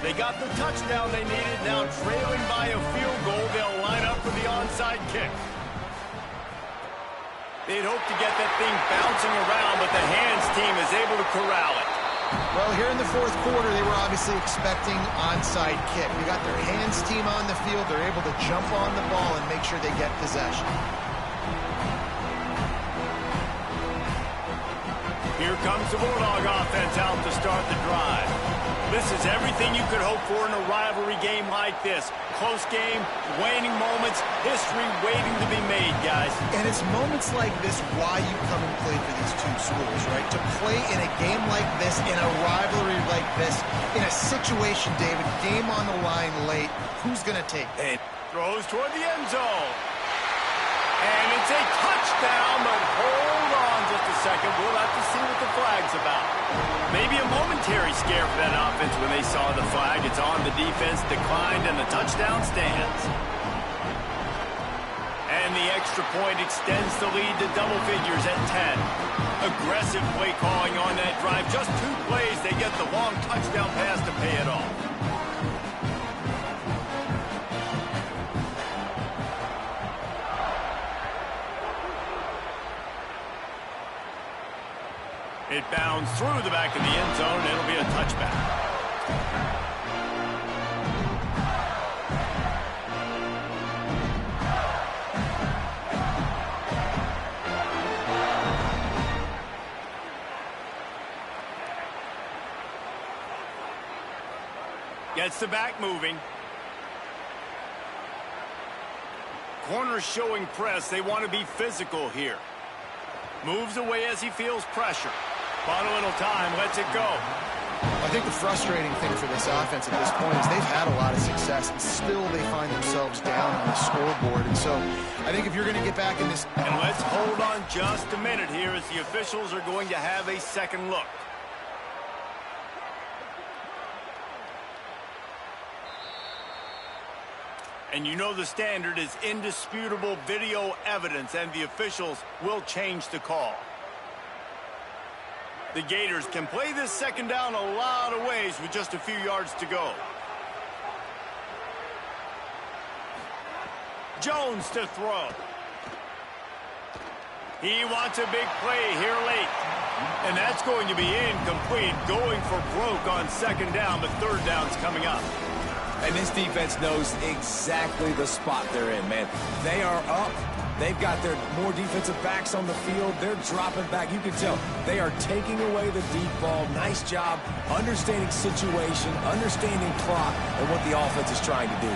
[SPEAKER 1] They got the touchdown they needed. Now trailing by a field goal, they'll line up for the onside kick. They'd hope to get that thing bouncing around, but the hands team is able to corral it.
[SPEAKER 3] Well, here in the 4th quarter, they were obviously expecting onside kick. You got their hands team on the field. They're able to jump on the ball and make sure they get possession.
[SPEAKER 1] Here comes the Bulldog offense out to start the drive. This is everything you could hope for in a rivalry game like this. Close game, waning moments, history waiting to be made, guys.
[SPEAKER 3] And it's moments like this why you come and play for these 2 schools, right? To play in a game like this, in a rivalry like this, in a situation, David, game on the line late, who's going to take it?
[SPEAKER 1] Throws toward the end zone. And it's a touchdown, but hold on just a second. We'll have to see what the flag's about. Maybe a momentary scare for that offense when they saw the flag. It's on the defense, declined, and the touchdown stands. And the extra point extends the lead to double figures at 10. Aggressive play calling on that drive. Just 2 plays, they get the long touchdown pass to pay it off. Jones through the back of the end zone, and it'll be a touchback. Gets the back moving. Corners showing press. They want to be physical here. Moves away as he feels pressure. Bought a little time. Lets it go.
[SPEAKER 3] I think the frustrating thing for this offense at this point is they've had a lot of success, and still they find themselves down on the scoreboard. And so I think if you're going to get back in this...
[SPEAKER 1] And let's hold on just a minute here as the officials are going to have a second look. And you know the standard is indisputable video evidence, and the officials will change the call. The Gators can play this second down a lot of ways with just a few yards to go. Jones to throw. He wants a big play here late. And that's going to be incomplete, going for broke on second down, but third down's coming up.
[SPEAKER 4] And this defense knows exactly the spot they're in, man. They are up. They've got their more defensive backs on the field. They're dropping back. You can tell they are taking away the deep ball. Nice job understanding situation, understanding clock, and what the offense is trying to do.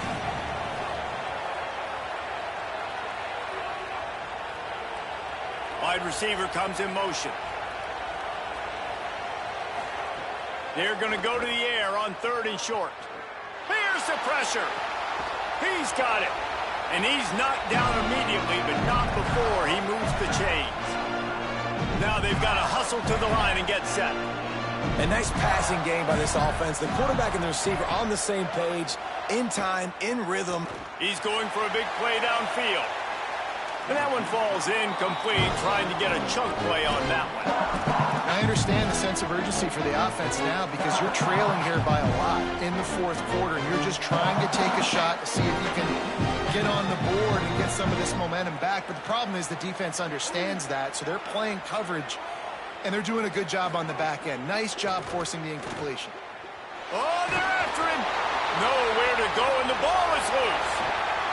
[SPEAKER 1] Wide receiver comes in motion. They're going to go to the air on third and short. Here's the pressure. He's got it. And he's knocked down immediately, but not before he moves the chains. Now they've got to hustle to the line and get set.
[SPEAKER 4] A nice passing game by this offense. The quarterback and the receiver on the same page, in time, in rhythm.
[SPEAKER 1] He's going for a big play downfield. And that one falls incomplete, trying to get a chunk play on that one.
[SPEAKER 3] I understand the sense of urgency for the offense now because you're trailing here by a lot in the fourth quarter. And you're just trying to take a shot to see if you can get on the board and get some of this momentum back. But the problem is the defense understands that, so they're playing coverage, and they're doing a good job on the back end. Nice job forcing the incompletion.
[SPEAKER 1] Oh, they're after him. Nowhere to go, and the ball is loose.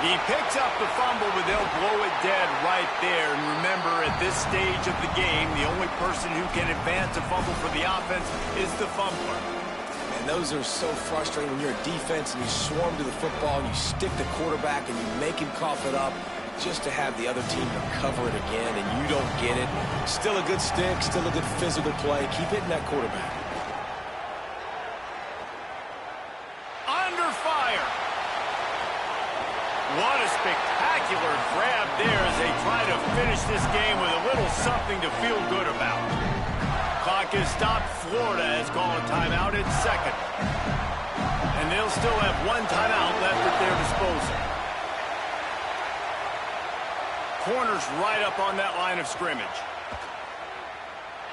[SPEAKER 1] He picks up the fumble, but they'll blow it dead right there. And remember, at this stage of the game, the only person who can advance a fumble for the offense is the fumbler.
[SPEAKER 4] And those are so frustrating when you're a defense and you swarm to the football and you stick the quarterback and you make him cough it up just to have the other team recover it again and you don't get it. Still a good stick, still a good physical play. Keep hitting that quarterback.
[SPEAKER 1] Under fire. What a spectacular grab there as they try to finish this game with a little something to feel good about. Clock is stopped. Florida has called a timeout at second. And they'll still have one timeout left at their disposal. Corners right up on that line of scrimmage.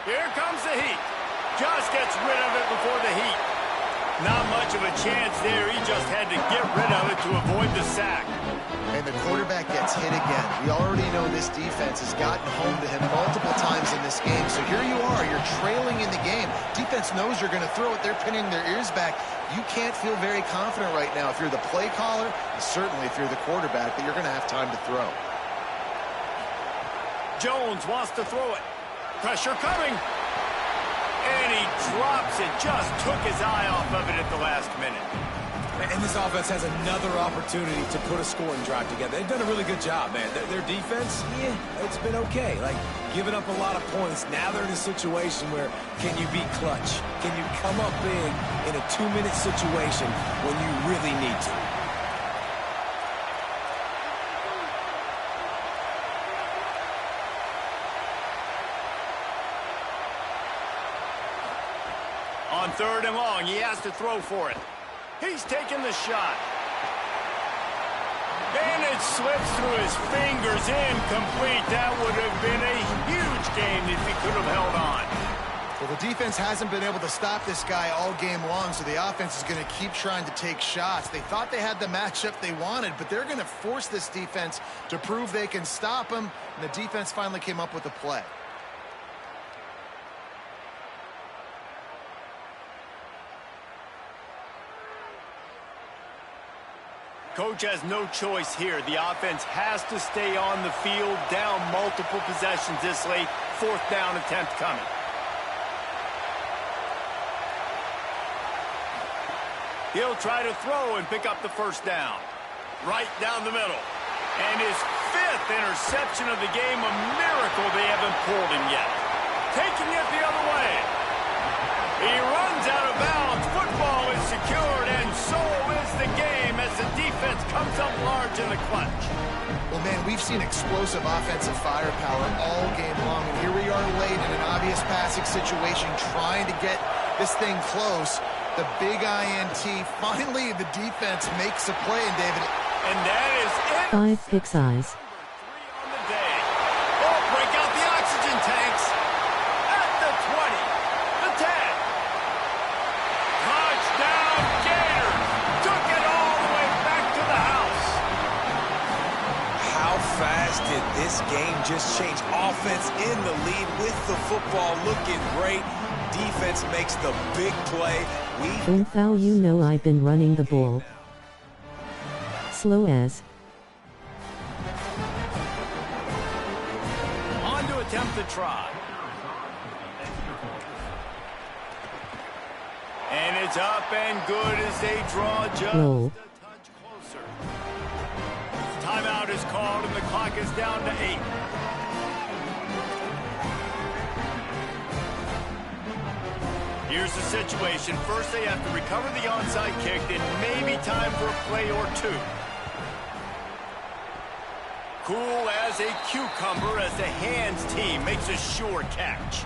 [SPEAKER 1] Here comes the heat. Just gets rid of it before the heat. Not much of a chance there. He just had to get rid of it to avoid the sack.
[SPEAKER 3] And the quarterback gets hit again. We already know this defense has gotten home to him multiple times in this game. So here you are. You're trailing in the game. Defense knows you're going to throw it. They're pinning their ears back. You can't feel very confident right now if you're the play caller, and certainly if you're the quarterback, that you're going to have time to throw.
[SPEAKER 1] Jones wants to throw it. Pressure coming. And he drops it. Just took his eye off of it at the last minute.
[SPEAKER 4] And this offense has another opportunity to put a scoring drive together. They've done a really good job, man. Their defense, yeah, it's been okay. Like, giving up a lot of points. Now they're in a situation where can you be clutch? Can you come up big in a 2-minute situation when you really need to?
[SPEAKER 1] On third and long, he has to throw for it. He's taking the shot. And it slips through his fingers, incomplete. That would have been a huge game if he could have held on.
[SPEAKER 3] Well, the defense hasn't been able to stop this guy all game long, so the offense is going to keep trying to take shots. They thought they had the matchup they wanted, but they're going to force this defense to prove they can stop him, and the defense finally came up with a play.
[SPEAKER 1] Coach has no choice here. The offense has to stay on the field, down multiple possessions this late. 4th down attempt coming. He'll try to throw and pick up the 1st down. Right down the middle. And his 5th interception of the game. A miracle they haven't pulled him yet. Taking it the other way. He runs out of bounds. Football is secured, and so is the game as the defense comes up large in the clutch.
[SPEAKER 3] Well, man, we've seen explosive offensive firepower all game long, and here we are late in an obvious passing situation trying to get this thing close. The big INT. Finally, the defense makes a play, and David.
[SPEAKER 1] And that is it.
[SPEAKER 6] 5 pick size.
[SPEAKER 1] On the day. Oh, break out the oxygen tanks. At the 20. The 10. Touchdown, Gators. Took it all the way back to the house.
[SPEAKER 4] How fast did this game just change? Offense in the lead with the football looking great. Defense makes the big play.
[SPEAKER 6] How you know I've been running the ball. Slow as.
[SPEAKER 1] On to attempt the try. And it's up and good as they draw just
[SPEAKER 6] Roll.
[SPEAKER 1] a touch closer. Timeout is called and the clock is down to 8. Here's the situation. First, they have to recover the onside kick, then maybe time for a play or two. Cool as a cucumber as the hands team makes a sure catch.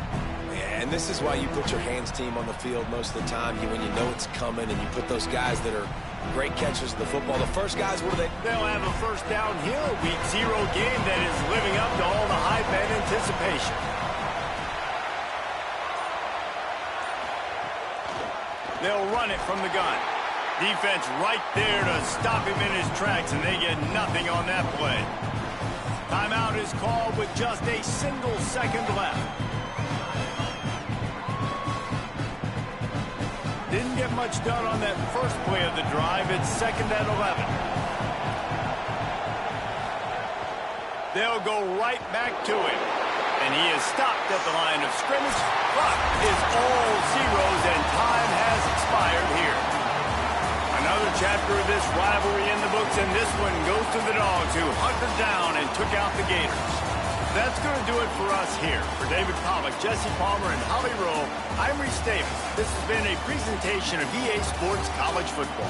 [SPEAKER 4] Yeah, and this is why you put your hands team on the field most of the time. When you know it's coming, and you put those guys that are great catchers of the football. The first guys, what do they?
[SPEAKER 1] They'll have a first downhill Week 0 game that is living up to all the hype and anticipation. They'll run it from the gun. Defense right there to stop him in his tracks, and they get nothing on that play. Timeout is called with just a single second left. Didn't get much done on that first play of the drive. It's 2nd and 11. They'll go right back to him. And he is stopped at the line of scrimmage. Clock is all zeros, and time has expired here. Another chapter of this rivalry in the books, and this one goes to the Dogs, who hunkered down and took out the Gators. That's going to do it for us here. For David Pollack, Jesse Palmer, and Holly Rowe, I'm Reese Davis. This has been a presentation of EA Sports College Football.